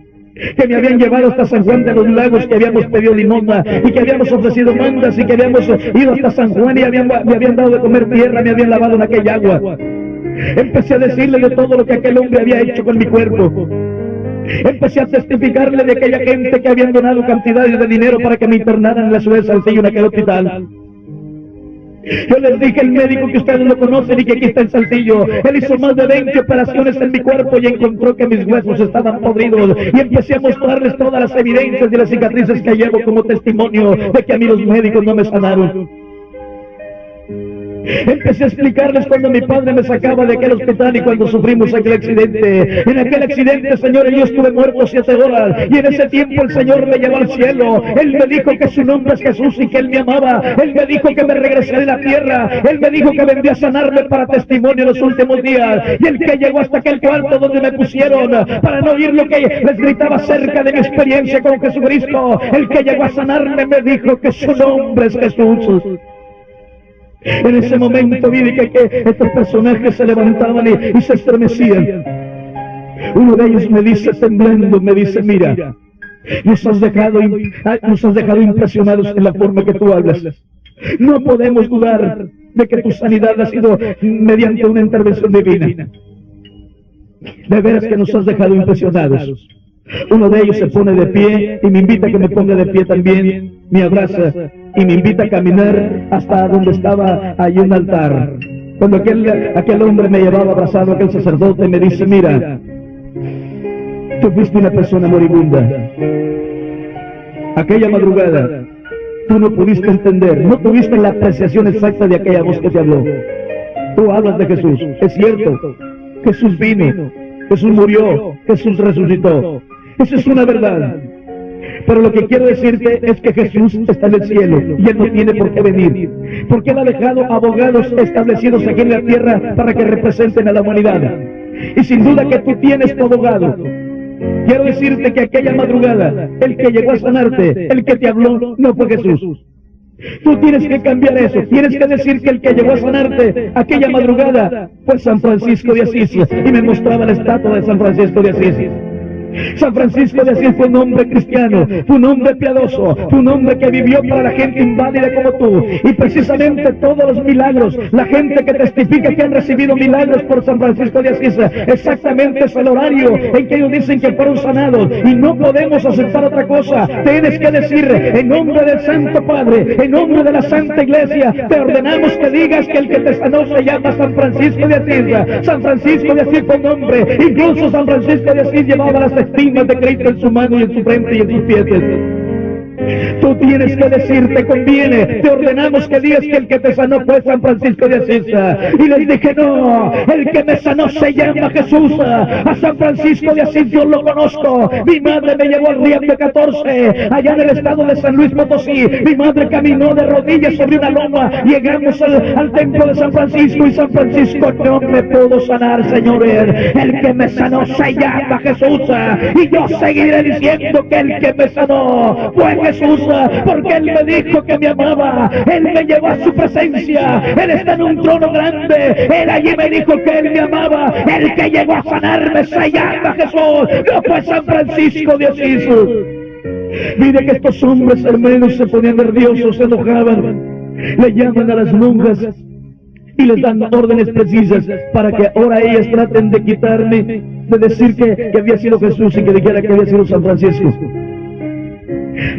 que me habían llevado hasta San Juan de los Lagos, que habíamos pedido limosna y que habíamos ofrecido mandas y que habíamos ido hasta San Juan y me habían dado de comer tierra, me habían lavado en aquella agua. Empecé a decirle de todo lo que aquel hombre había hecho con mi cuerpo. Empecé a testificarle de aquella gente que habían donado cantidades de dinero para que me internaran en la ciudad de Saltillo, en aquel hospital. Yo les dije: el médico que ustedes no conocen y que aquí está en Saltillo, él hizo más de 20 operaciones en mi cuerpo y encontró que mis huesos estaban podridos. Y empecé a mostrarles todas las evidencias y las cicatrices que llevo como testimonio de que a mí los médicos no me sanaron. Empecé a explicarles cuando mi padre me sacaba de aquel hospital y cuando sufrimos aquel accidente. En aquel accidente, Señor, yo estuve muerto 7 horas y en ese tiempo el Señor me llevó al cielo. Él me dijo que su nombre es Jesús y que Él me amaba. Él me dijo que me regresé de la tierra. Él me dijo que vendría a sanarme para testimonio en los últimos días. Y el que llegó hasta aquel cuarto donde me pusieron para no oír lo que les gritaba acerca de mi experiencia con Jesucristo, el que llegó a sanarme me dijo que su nombre es Jesús. En ese momento vi que estos personajes se levantaban y se estremecían. Uno de ellos me dice temblando, me dice: mira, nos has dejado impresionados en la forma que tú hablas. No podemos dudar de que tu sanidad ha sido mediante una intervención divina. De veras que nos has dejado impresionados. Uno de ellos se pone de pie y me invita a que me ponga de pie también, me abraza y me invita a caminar hasta donde estaba ahí un altar. Cuando aquel hombre me llevaba abrazado, aquel sacerdote me dice: mira, tú fuiste una persona moribunda. Aquella madrugada tú no pudiste entender, no tuviste la apreciación exacta de aquella voz que te habló. Tú hablas de Jesús, es cierto, Jesús vino, Jesús murió, Jesús resucitó. Eso es una verdad. Pero lo que quiero decirte es que Jesús está en el cielo y Él no tiene por qué venir, porque Él ha dejado abogados establecidos aquí en la tierra para que representen a la humanidad. Y sin duda que tú tienes tu abogado. Quiero decirte que aquella madrugada, el que llegó a sanarte, el que te habló, no fue Jesús. Tú tienes que cambiar eso. Tienes que decir que el que llegó a sanarte aquella madrugada fue San Francisco de Asís. Y me mostraba la estatua de San Francisco de Asís. San Francisco de Asís fue un hombre cristiano, fue un hombre piadoso, fue un hombre que vivió para la gente inválida como tú. Y precisamente todos los milagros, la gente que testifica que han recibido milagros por San Francisco de Asís, exactamente es el horario en que ellos dicen que fueron sanados. Y no podemos aceptar otra cosa. Tienes que decir: en nombre del Santo Padre, en nombre de la Santa Iglesia, te ordenamos que digas que el que te sanó se llama San Francisco de Asís. San Francisco de Asís fue un hombre. Incluso San Francisco de Asís llevaba las estigmas de Cristo en su mano y en su frente y en sus pies. Tú tienes que decir: te conviene, te ordenamos que digas que el que te sanó fue San Francisco de Asís. Y les dije: no, el que me sanó se llama Jesús. A San Francisco de Asís yo lo conozco. Mi madre me llevó al Río de 14, allá en el estado de San Luis Potosí. Mi madre caminó de rodillas sobre una loma. Llegamos al templo de San Francisco y San Francisco: no me pudo sanar, señores. El que me sanó se llama Jesús. Y yo seguiré diciendo que el que me sanó fue Jesús, porque Él me dijo que me amaba. Él me llevó a su presencia. Él está en un trono grande. Él allí me dijo que Él me amaba. El que llegó a sanarme se llama Jesús, no fue San Francisco de Asís. Mire que estos hombres hermanos se ponían nerviosos, se enojaban. Le llaman a las monjas y les dan órdenes precisas para que ahora ellas traten de quitarme, de decir que había sido Jesús y que dijera que había sido San Francisco.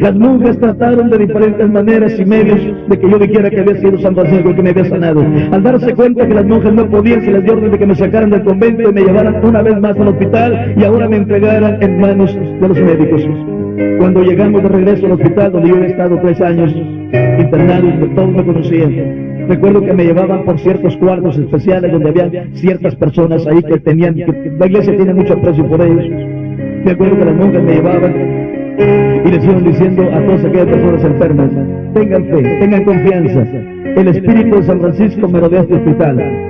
Las monjas trataron de diferentes maneras y medios de que yo dijera que había sido San Francisco el que me había sanado. Al darse cuenta que las monjas no podían, se les dio orden de que me sacaran del convento y me llevaran una vez más al hospital y ahora me entregaran en manos de los médicos. Cuando llegamos de regreso al hospital, donde yo había estado 3 años internado, todos me conocían. Recuerdo que me llevaban por ciertos cuartos especiales donde había ciertas personas ahí que tenían, que la iglesia tiene mucho aprecio por ellos. Me acuerdo que las monjas me llevaban y les iban diciendo a todas aquellas personas enfermas: tengan fe, tengan confianza, el Espíritu de San Francisco me rodea este hospital.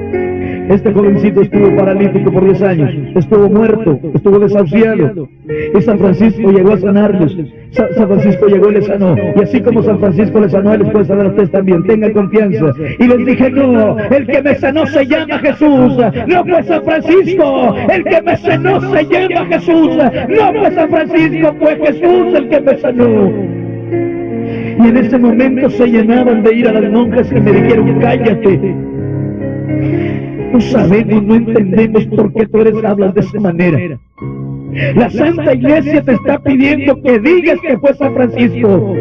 Este jovencito estuvo paralítico por 10 años, estuvo muerto, estuvo desahuciado, y San Francisco llegó a sanarlos. San Francisco llegó y les sanó, y así como San Francisco les sanó, Él les puede sanar a ustedes también. Tengan confianza. Y les dije: no, el que me sanó se llama Jesús, no fue San Francisco. El que me sanó se llama Jesús, no fue San Francisco, fue Jesús el que me sanó. Y en ese momento se llenaban de ira las monjas y me dijeron: cállate. No sabemos, no entendemos por qué tú hablas de esa manera. La Santa Iglesia te está pidiendo que digas que fue San Francisco.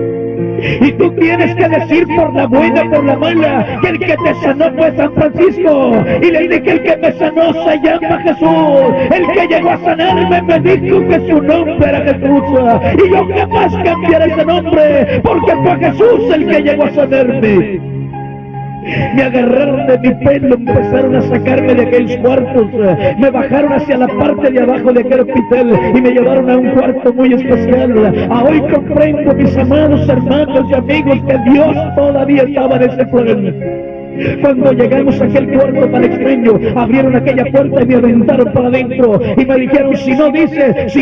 Y tú tienes que decir por la buena, por la mala, que el que te sanó fue San Francisco. Y le dije: el que me sanó se llama Jesús. El que llegó a sanarme me dijo que su nombre era Jesús. Y yo jamás cambiaré ese nombre, porque fue Jesús el que llegó a sanarme. Me agarraron de mi pelo, empezaron a sacarme de aquellos cuartos, me bajaron hacia la parte de abajo de aquel hospital y me llevaron a un cuarto muy especial. Hoy comprendo, mis amados hermanos y amigos, que Dios todavía estaba en ese plan. Cuando llegamos a aquel cuarto tan extraño, abrieron aquella puerta y me aventaron para adentro y me dijeron: si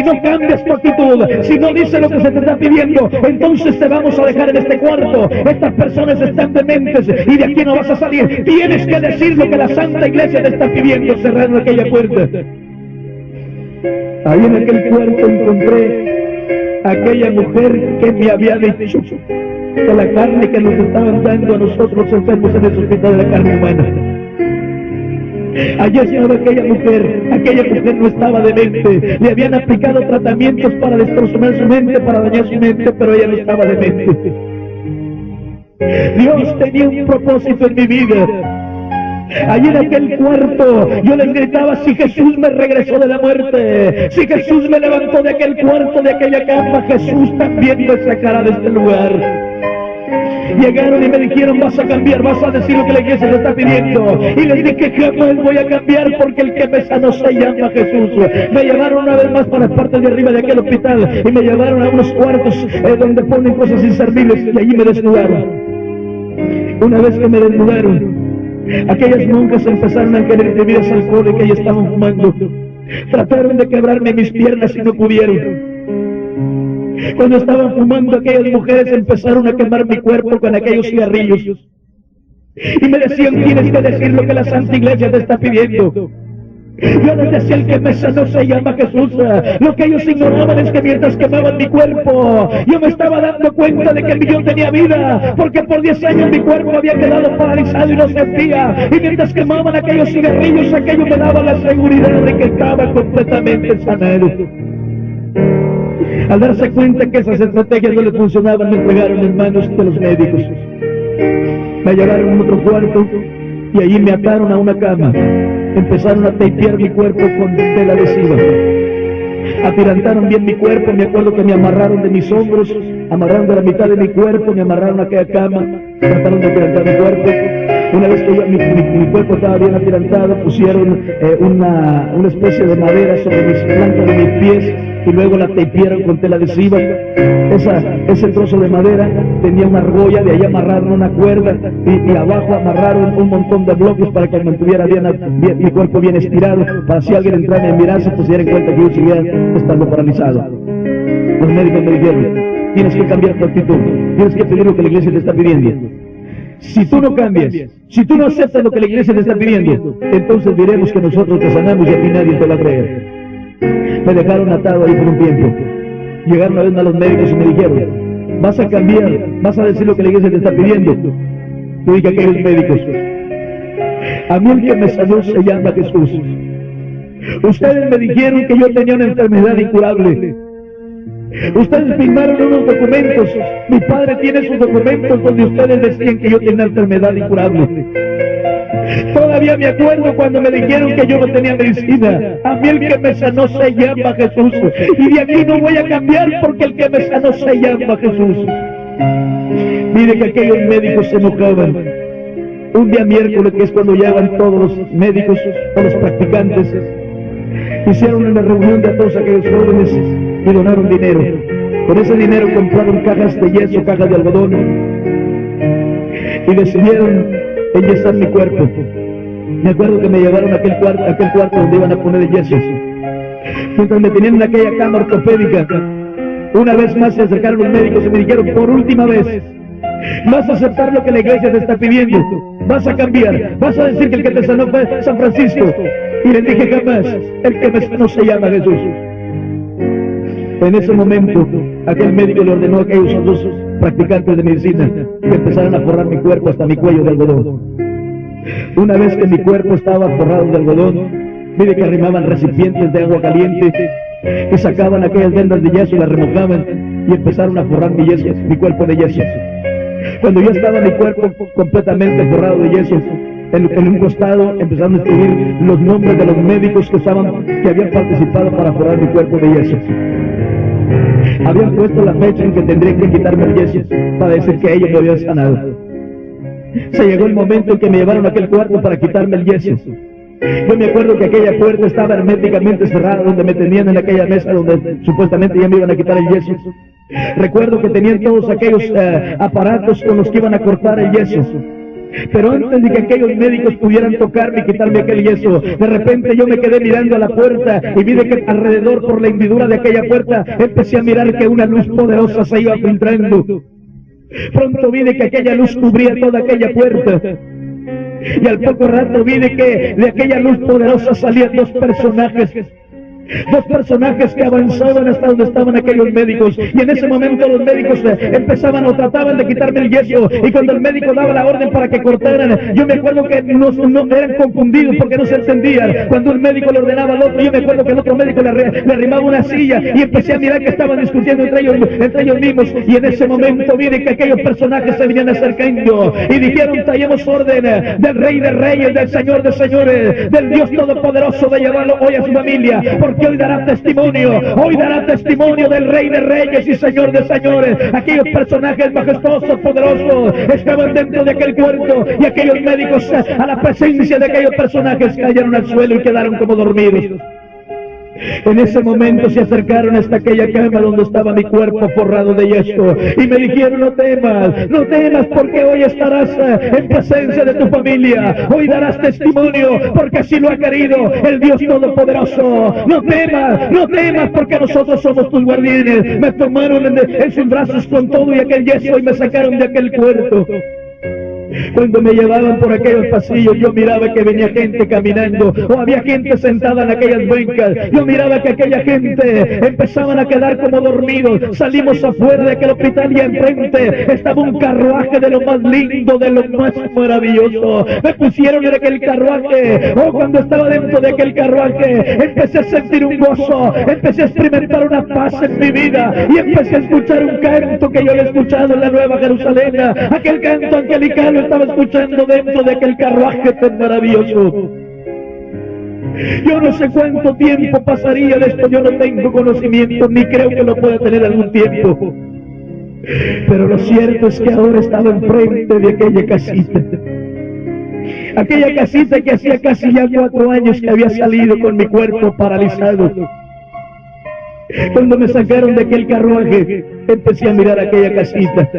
no cambias tu actitud, si no dices lo que se te está pidiendo, entonces te vamos a dejar en este cuarto. Estas personas están dementes y de aquí no vas a salir. Tienes que decir lo que la Santa Iglesia te está pidiendo. Cerraron aquella puerta. Ahí en aquel cuarto encontré a aquella mujer que me había dicho de la carne que nos estaban dando a nosotros los enfermos en el hospital de la carne humana. Allí estaba aquella mujer no estaba demente, le habían aplicado tratamientos para destrozar su mente, para dañar su mente, pero ella no estaba demente. Dios tenía un propósito en mi vida. Allí en aquel cuarto yo les gritaba: si Jesús me regresó de la muerte, si Jesús me levantó de aquel cuarto, de aquella cama, Jesús también me sacará de este lugar. Llegaron y me dijeron: vas a cambiar, vas a decir lo que la iglesia te está pidiendo. Y les dije: jamás voy a cambiar, porque el que me sanó se llama Jesús. Me llevaron una vez más para las partes de arriba de aquel hospital y me llevaron a unos cuartos donde ponen cosas inservibles, y allí me desnudaron. Una vez que me desnudaron, aquellas monjas empezaron a querer bebidas alcohólicas y estaban fumando. Trataron de quebrarme mis piernas y no pudieron. Cuando estaban fumando, aquellas mujeres empezaron a quemar mi cuerpo con aquellos cigarrillos y me decían: tienes que decir lo que la Santa Iglesia te está pidiendo. Yo les decía: el que me sanó se llama Jesús. Lo que ellos ignoraban es que mientras quemaban mi cuerpo, yo me estaba dando cuenta de que yo tenía vida, porque por 10 años mi cuerpo había quedado paralizado y no sentía. Y mientras quemaban aquellos cigarrillos, aquello me daba la seguridad de que estaba completamente sanado. Al darse cuenta que esas estrategias no les funcionaban, me entregaron en manos de los médicos. Me llevaron a otro cuarto y allí me ataron a una cama. Empezaron a tapear mi cuerpo con tela adhesiva. Atirantaron bien mi cuerpo. Me acuerdo que me amarraron de mis hombros, amarraron de la mitad de mi cuerpo, me amarraron a aquella cama, trataron de atirantar mi cuerpo. Una vez que mi cuerpo estaba bien atirantado, pusieron una especie de madera sobre mis plantas de mis pies y luego la tapearon con tela adhesiva. Ese trozo de madera tenía una argolla, de ahí amarraron una cuerda y abajo amarraron un montón de bloques para que mantuviera bien mi cuerpo bien estirado, para si alguien entrara y me mirase, pues se diera cuenta que yo seguía estando paralizado. Los médicos me dijeron: tienes que cambiar tu actitud, tienes que pedir lo que la iglesia te está pidiendo. Si tú no cambias, si tú no aceptas lo que la iglesia te está pidiendo, entonces diremos que nosotros te sanamos y a ti nadie te va a creer. Me dejaron atado ahí por un tiempo. Llegaron una vez a los médicos y me dijeron: vas a cambiar, vas a decir lo que la iglesia te está pidiendo. Yo dije a aquellos médicos: a mí el que me sanó se llama Jesús. Ustedes me dijeron que yo tenía una enfermedad incurable. Ustedes firmaron unos documentos, mi padre tiene sus documentos donde ustedes decían que yo tenía una enfermedad incurable. Todavía me acuerdo cuando me dijeron que yo no tenía medicina. A mí el que me sanó se llama Jesús, y de aquí no voy a cambiar, porque el que me sanó se llama Jesús. Mire que aquellos médicos se enojaban. Un día miércoles, que es cuando llegan todos los médicos, todos los practicantes, hicieron una reunión de todos aquellos jóvenes y donaron dinero. Con ese dinero compraron cajas de yeso, cajas de algodón, y decidieron enyesar mi cuerpo. Me acuerdo que me llevaron a aquel cuarto donde iban a poner el yeso. Mientras me tenían en aquella cama ortopédica, una vez más se acercaron los médicos y me dijeron: por última vez, vas a aceptar lo que la iglesia te está pidiendo, vas a cambiar, vas a decir que el que te sanó fue San Francisco. Y les dije: jamás, el que me sanó se llama Jesús. En ese momento, aquel médico le ordenó a aquellos dos practicantes de medicina que empezaran a forrar mi cuerpo hasta mi cuello de algodón. Una vez que mi cuerpo estaba forrado de algodón, mire que arrimaban recipientes de agua caliente y sacaban aquellas vendas de yeso y las remojaban y empezaron a forrar mi cuerpo de yeso. Cuando ya estaba mi cuerpo completamente forrado de yeso, en un costado empezaron a escribir los nombres de los médicos que habían participado para forrar mi cuerpo de yeso. Habían puesto la fecha en que tendría que quitarme el yeso para decir que ellos me habían sanado. Se llegó el momento en que me llevaron a aquel cuarto para quitarme el yeso. Yo me acuerdo que aquella puerta estaba herméticamente cerrada, donde me tenían en aquella mesa donde supuestamente ya me iban a quitar el yeso. Recuerdo que tenían todos aquellos aparatos con los que iban a cortar el yeso. Pero antes de que aquellos médicos pudieran tocarme y quitarme aquel yeso, de repente yo me quedé mirando a la puerta y vi de que alrededor, por la hendidura de aquella puerta, empecé a mirar que una luz poderosa se iba filtrando. Pronto vi de que aquella luz cubría toda aquella puerta. Y al poco rato vi de que de aquella luz poderosa salían dos personajes que avanzaban hasta donde estaban aquellos médicos, y en ese momento los médicos empezaban o trataban de quitarme el yeso, y cuando el médico daba la orden para que cortaran, yo me acuerdo que no eran confundidos porque no se entendían. Cuando un médico le ordenaba al otro, yo me acuerdo que el otro médico le arrimaba una silla, y empecé a mirar que estaban discutiendo entre ellos mismos, y en ese momento vi que aquellos personajes se venían acercando y dijeron: traemos orden del Rey de Reyes, del Señor de Señores, del Dios Todopoderoso, de llevarlo hoy a su familia, porque hoy dará testimonio del Rey de Reyes y Señor de Señores. Aquellos personajes majestuosos, poderosos, estaban dentro de aquel cuarto, y aquellos médicos, a la presencia de aquellos personajes, cayeron al suelo y quedaron como dormidos. En ese momento se acercaron hasta aquella cama donde estaba mi cuerpo forrado de yeso, y me dijeron: no temas, porque hoy estarás en presencia de tu familia, hoy darás testimonio, porque así lo ha querido el Dios Todopoderoso. No temas, porque nosotros somos tus guardianes. Me tomaron en sus brazos con todo y aquel yeso y me sacaron de aquel cuarto. Cuando me llevaban por aquellos pasillos, yo miraba que venía gente caminando, o había gente sentada en aquellas bancas. Yo miraba que aquella gente empezaban a quedar como dormidos. Salimos afuera de aquel hospital y enfrente estaba un carruaje de lo más lindo, de lo más maravilloso. Me pusieron en aquel carruaje. Cuando estaba dentro de aquel carruaje, empecé a sentir un gozo, empecé a experimentar una paz en mi vida, y empecé a escuchar un canto que yo había escuchado en la Nueva Jerusalén. Aquel canto angelical lo estaba escuchando dentro de aquel carruaje tan maravilloso. Yo no sé cuánto tiempo pasaría de esto, yo no tengo conocimiento, ni creo que lo pueda tener algún tiempo. Pero lo cierto es que ahora estaba enfrente de aquella casita. Aquella casita que hacía casi ya 4 años que había salido con mi cuerpo paralizado. Cuando me sacaron de aquel carruaje, empecé a mirar aquella casita.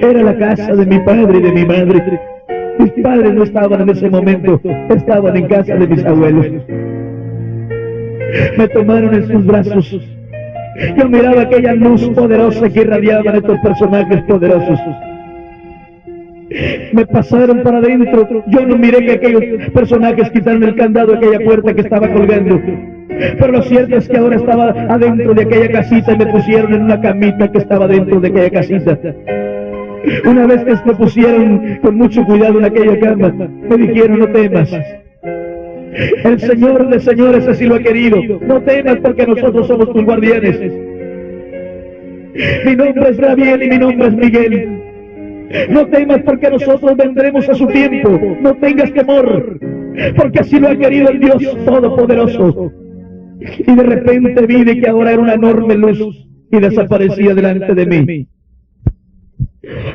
Era la casa de mi padre y de mi madre. Mis padres no estaban en ese momento, estaban en casa de mis abuelos. Me tomaron en sus brazos. Yo miraba aquella luz poderosa que irradiaban estos personajes poderosos. Me pasaron para adentro. Yo no miré que aquellos personajes quitaron el candado de aquella puerta que estaba colgando. Pero lo cierto es que ahora estaba adentro de aquella casita y me pusieron en una camita que estaba dentro de aquella casita. Una vez que me pusieron con mucho cuidado en aquella cama, me dijeron: no temas. El Señor de señores así lo ha querido. No temas, porque nosotros somos tus guardianes. Mi nombre es Gabriel y mi nombre es Miguel. No temas, porque nosotros vendremos a su tiempo. No tengas temor, porque así lo ha querido el Dios Todopoderoso. Y de repente vi que ahora era una enorme luz y desaparecía delante de mí.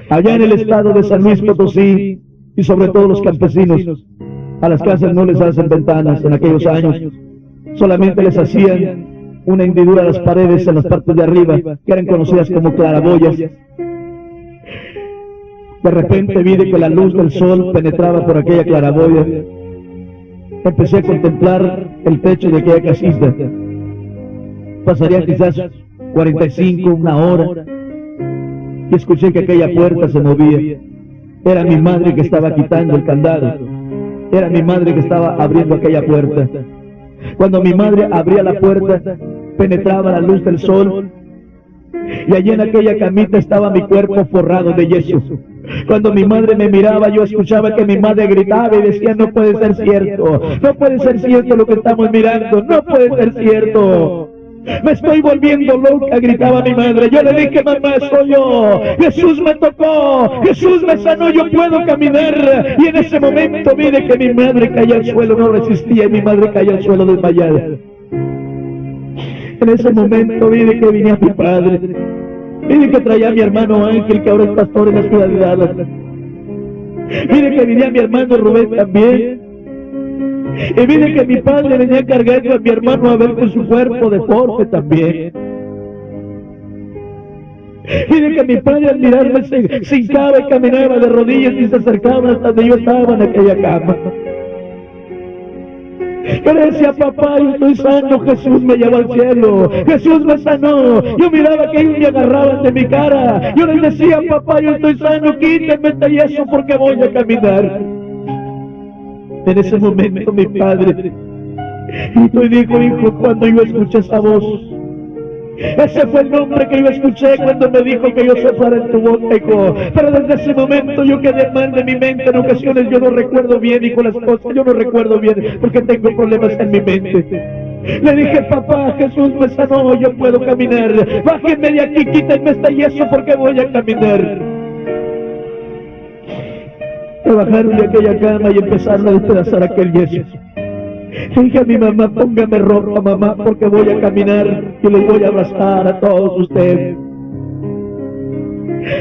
Allá en el estado de San Luis Potosí, y sobre todo los campesinos, a las casas no les hacen ventanas en aquellos años, solamente les hacían una hendidura a las paredes en las partes de arriba, que eran conocidas como claraboyas. De repente vi que la luz del sol penetraba por aquella claraboya. Empecé a contemplar el techo de aquella casita. Pasaría quizás 45, una hora, y escuché que aquella puerta se movía. Era mi madre que estaba quitando el candado. Era mi madre que estaba abriendo aquella puerta. Cuando mi madre abría la puerta, penetraba la luz del sol, y allí en aquella camita estaba mi cuerpo forrado de yeso. Cuando mi madre me miraba, yo escuchaba que mi madre gritaba y decía: no puede ser cierto, no puede ser cierto lo que estamos mirando, no puede ser cierto. Me estoy volviendo loca, gritaba mi madre. Yo le dije: mamá, soy yo. Jesús me tocó, Jesús me sanó, yo puedo caminar. Y en ese momento vi que mi madre cayó al suelo, no resistía, y mi madre cayó al suelo desmayada. En ese momento vi que venía mi padre. Vi que traía a mi hermano Ángel, que ahora es pastor en la ciudad de Dallas. Mire que venía mi hermano Rubén también. Y mire que mi padre venía cargando a mi hermano Abel con su cuerpo deforme también. Mire que mi padre al mirarme se hincaba y caminaba de rodillas y se acercaba hasta donde yo estaba en aquella cama. Yo le decía, papá, yo estoy sano, Jesús me llevó al cielo, Jesús me sanó. Yo miraba que ellos me agarraban de mi cara. Yo les decía, papá, yo estoy sano, quítenme este yeso porque voy a caminar. En ese momento mi padre y dijo, hijo, cuando yo escuché esa voz, ese fue el nombre que yo escuché cuando me dijo que yo soplara en tu boca, hijo. Pero desde ese momento yo quedé mal de mi mente. En ocasiones yo no recuerdo bien, hijo, las cosas. Yo no recuerdo bien porque tengo problemas en mi mente. Le dije, papá, Jesús me sanó, yo puedo caminar. Bájenme de aquí, quítenme este yeso porque voy a caminar. Me bajaron de aquella cama y empezaron a despedazar aquel yeso. Dije a mi mamá, póngame ropa, mamá, porque voy a caminar y los voy a abrazar a todos ustedes.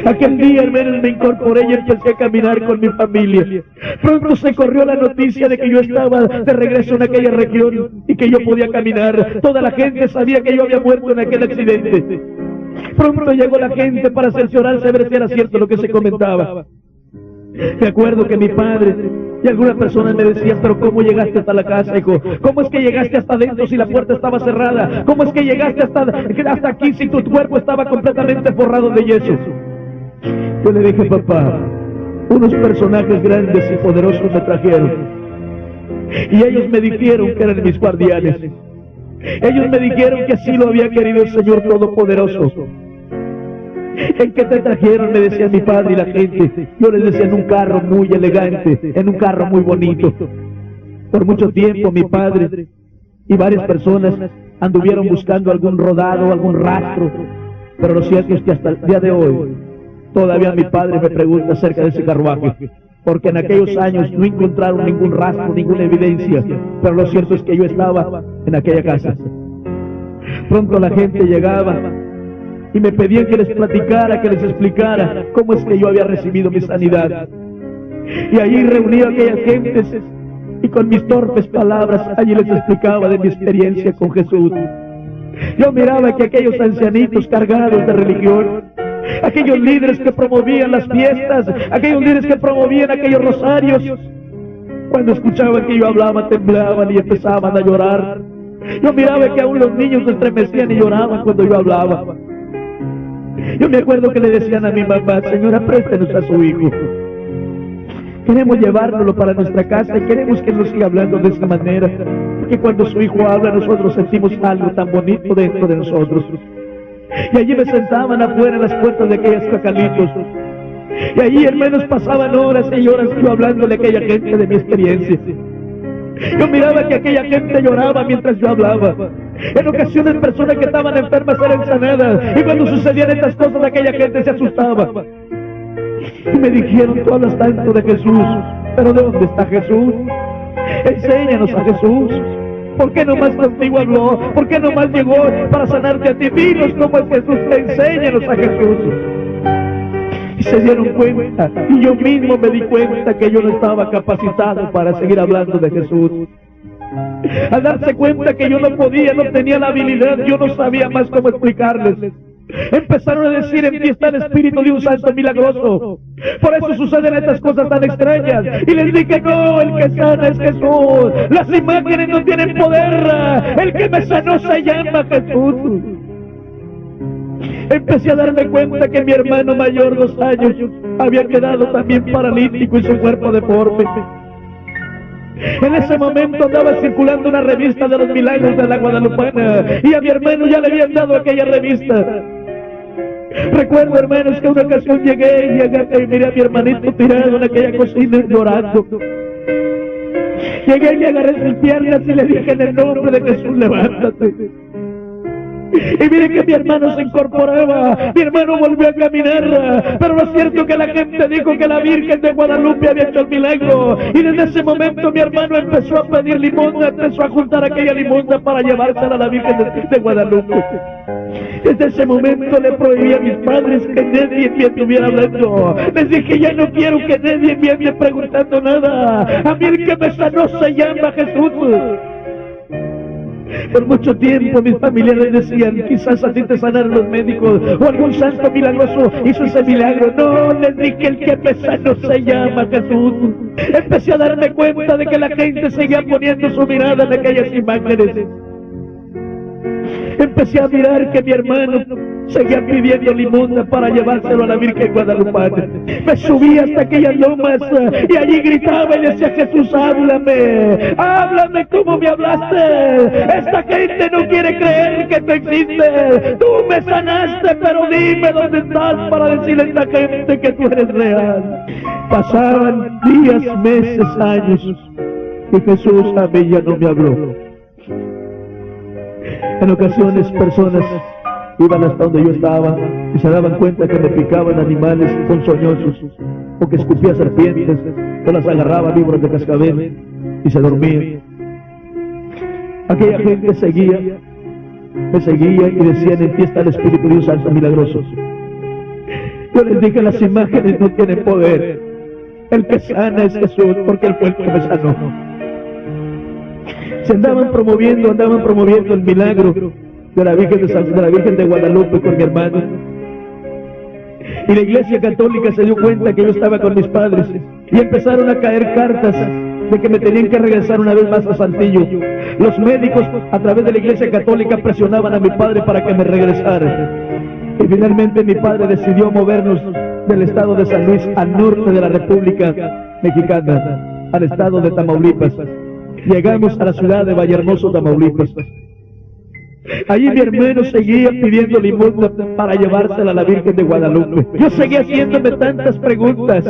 Aquel día, hermanos, me incorporé y empecé a caminar con mi familia. Pronto se corrió la noticia de que yo estaba de regreso en aquella región y que yo podía caminar. Toda la gente sabía que yo había muerto en aquel accidente. Pronto llegó la gente para cerciorarse a ver si era cierto lo que se comentaba. Me acuerdo que mi padre y algunas personas me decían, pero ¿cómo llegaste hasta la casa, hijo? ¿Cómo es que llegaste hasta adentro si la puerta estaba cerrada? ¿Cómo es que llegaste hasta aquí si tu cuerpo estaba completamente forrado de yeso? Yo le dije, papá, unos personajes grandes y poderosos me trajeron. Y ellos me dijeron que eran mis guardianes. Ellos me dijeron que así lo había querido el Señor Todopoderoso. ¿En qué te trajeron?, me decía mi padre y la gente. Yo les decía, en un carro muy elegante, en un carro muy bonito. Por mucho tiempo mi padre y varias personas anduvieron buscando algún rodado, algún rastro. Pero lo cierto es que hasta el día de hoy todavía mi padre me pregunta acerca de ese carruaje, porque en aquellos años no encontraron ningún rastro, ninguna evidencia. Pero lo cierto es que yo estaba en aquella casa. Pronto la gente llegaba y me pedían que les platicara, que les explicara cómo es que yo había recibido mi sanidad. Y allí reuní a aquellas gentes y con mis torpes palabras allí les explicaba de mi experiencia con Jesús. Yo miraba que aquellos ancianitos cargados de religión, aquellos líderes que promovían las fiestas, aquellos líderes que promovían aquellos rosarios, cuando escuchaban que yo hablaba temblaban y empezaban a llorar. Yo miraba que aún los niños se estremecían y lloraban cuando yo hablaba. Yo me acuerdo que le decían a mi mamá, señora, préstenos a su hijo. Queremos llevárnoslo para nuestra casa y queremos que nos siga hablando de esta manera. Porque cuando su hijo habla, nosotros sentimos algo tan bonito dentro de nosotros. Y allí me sentaban afuera en las puertas de aquellos cacalitos. Y allí, hermanos, pasaban horas y horas yo hablándole a aquella gente de mi experiencia. Yo miraba que aquella gente lloraba mientras yo hablaba. En ocasiones personas que estaban enfermas eran sanadas. Y cuando sucedían estas cosas, aquella gente se asustaba. Y me dijeron, tú hablas tanto de Jesús, pero ¿de dónde está Jesús? Enséñanos a Jesús. ¿Por qué nomás contigo habló? ¿Por qué nomás llegó para sanarte a ti? Dinos cómo es Jesús, enséñanos a Jesús. Y se dieron cuenta, y yo mismo me di cuenta que yo no estaba capacitado para seguir hablando de Jesús. Al darse cuenta que yo no podía, no tenía la habilidad, yo no sabía más cómo explicarles. Empezaron a decir, en ti está el espíritu de un santo milagroso. Por eso suceden estas cosas tan extrañas. Y les dije, no, el que sana es Jesús. Las imágenes no tienen poder. El que me sanó se llama Jesús. Empecé a darme cuenta que mi hermano mayor, 2 años, había quedado también paralítico y su cuerpo deforme. En ese momento andaba circulando una revista de los milagros de la Guadalupana y a mi hermano ya le habían dado aquella revista. Recuerdo, hermanos, que una ocasión llegué y miré a mi hermanito tirado en aquella cocina llorando. Llegué y agarré sus piernas y le dije, en el nombre de Jesús, levántate. Y mire que mi hermano se incorporaba, mi hermano volvió a caminar, pero lo cierto que la gente dijo que la Virgen de Guadalupe había hecho el milagro, y desde ese momento mi hermano empezó a pedir limosna, empezó a juntar aquella limosna para llevársela a la Virgen de Guadalupe. Desde ese momento le prohibí a mis padres que nadie me estuviera hablando. Les dije, ya no quiero que nadie me ande preguntando nada. A mí el que me sanó se llama Jesús. Por mucho tiempo mis familiares decían, quizás a ti te sanaron los médicos, o algún santo milagroso hizo ese milagro. No, les dije, el que me sanó se llama Jesús. Empecé a darme cuenta de que la gente seguía poniendo su mirada en aquellas imágenes. Empecé a mirar que mi hermano seguía pidiendo limosna para llevárselo a la Virgen Guadalupana. Me subí hasta aquellas lomas y allí gritaba y decía, Jesús, háblame, háblame como me hablaste. Esta gente no quiere creer que tú existes. Tú me sanaste, pero dime dónde estás para decirle a esta gente que tú eres real. Pasaban días, meses, años y Jesús a mí ya no me habló. En ocasiones personas iban hasta donde yo estaba y se daban cuenta que me picaban animales ponzoñosos, o que escupía serpientes, o las agarraba víboras de cascabel y se dormían. Aquella gente me seguía y decían, en ti está el Espíritu Dios Santo milagroso. Yo les dije, las imágenes no tienen poder. El que sana es Jesús, porque Él fue el que me sanó. Se andaban promoviendo el milagro de la Virgen de Guadalupe con mi hermano. Y la Iglesia Católica se dio cuenta que yo estaba con mis padres y empezaron a caer cartas de que me tenían que regresar una vez más a Saltillo. Los médicos a través de la Iglesia Católica presionaban a mi padre para que me regresara. Y finalmente mi padre decidió movernos del estado de San Luis al norte de la República Mexicana, al estado de Tamaulipas. Llegamos a la ciudad de Vallehermoso, Tamaulipas. Allí mi hermano seguía pidiendo limosna para llevársela a la Virgen de Guadalupe. Yo seguía haciéndome tantas preguntas,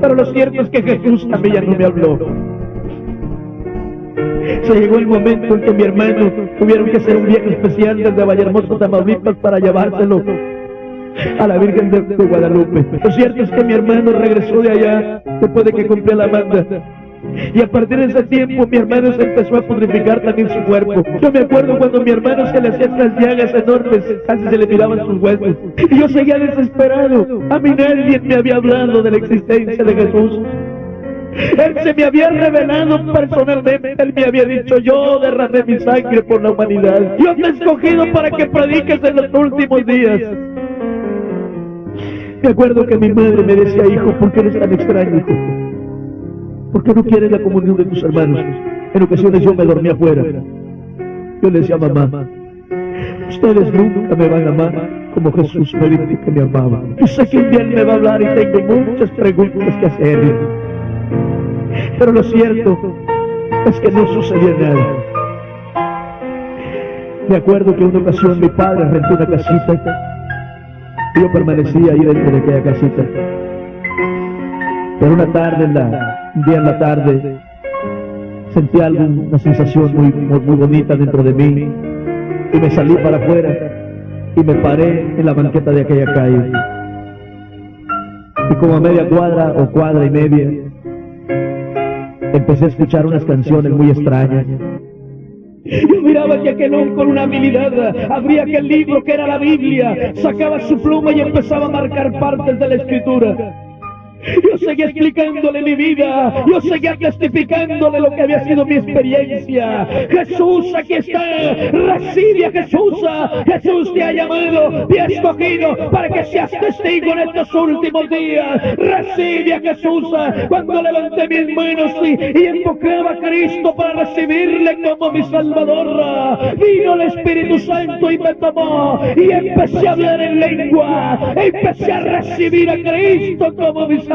pero lo cierto es que Jesús a mí ya no me habló. Se llegó el momento en que mi hermano tuvieron que hacer un viaje especial desde Vallehermoso, Tamaulipas, para llevárselo a la Virgen de Guadalupe. Lo cierto es que mi hermano regresó de allá después de que cumplió la manda. Y a partir de ese tiempo mi hermano se empezó a pudrificar también su cuerpo. Yo me acuerdo cuando mi hermano se le hacían unas llagas enormes, casi se le tiraban sus huesos. Y yo seguía desesperado. A mí nadie me había hablado de la existencia de Jesús. Él se me había revelado personalmente. Él me había dicho, yo derramé mi sangre por la humanidad. Yo te he escogido para que prediques en los últimos días. Me acuerdo que mi madre me decía, hijo, ¿por qué eres tan extraño, hijo? ¿Por qué no quieres la comunión de tus hermanos? En ocasiones yo me dormía afuera. Yo le decía, mamá, ustedes nunca me van a amar como Jesús me dijo que me amaba. Yo sé que un día Él me va a hablar y tengo muchas preguntas que hacerle. Pero lo cierto es que no sucedía nada. Me acuerdo que en una ocasión mi padre rentó una casita y yo permanecía ahí dentro de aquella casita. Pero una tarde, un día en la tarde, sentí una sensación muy bonita dentro de mí y me salí para afuera y me paré en la banqueta de aquella calle. Y como a media cuadra o cuadra y media, empecé a escuchar unas canciones muy extrañas. Yo miraba que aquel hombre con una habilidad abría aquel libro que era la Biblia, sacaba su pluma y empezaba a marcar partes de la Escritura. Yo seguía explicándole mi vida, yo seguía testificándole lo que había sido mi experiencia. Jesús, aquí está, recibe a Jesús. Jesús te ha llamado, te ha escogido para que seas testigo en estos últimos días. Recibe a Jesús. Cuando levanté mis manos y invocaba a Cristo para recibirle como mi Salvador, vino el Espíritu Santo y me tomó y empecé a hablar en lengua, empecé a recibir a Cristo como mi Salvador.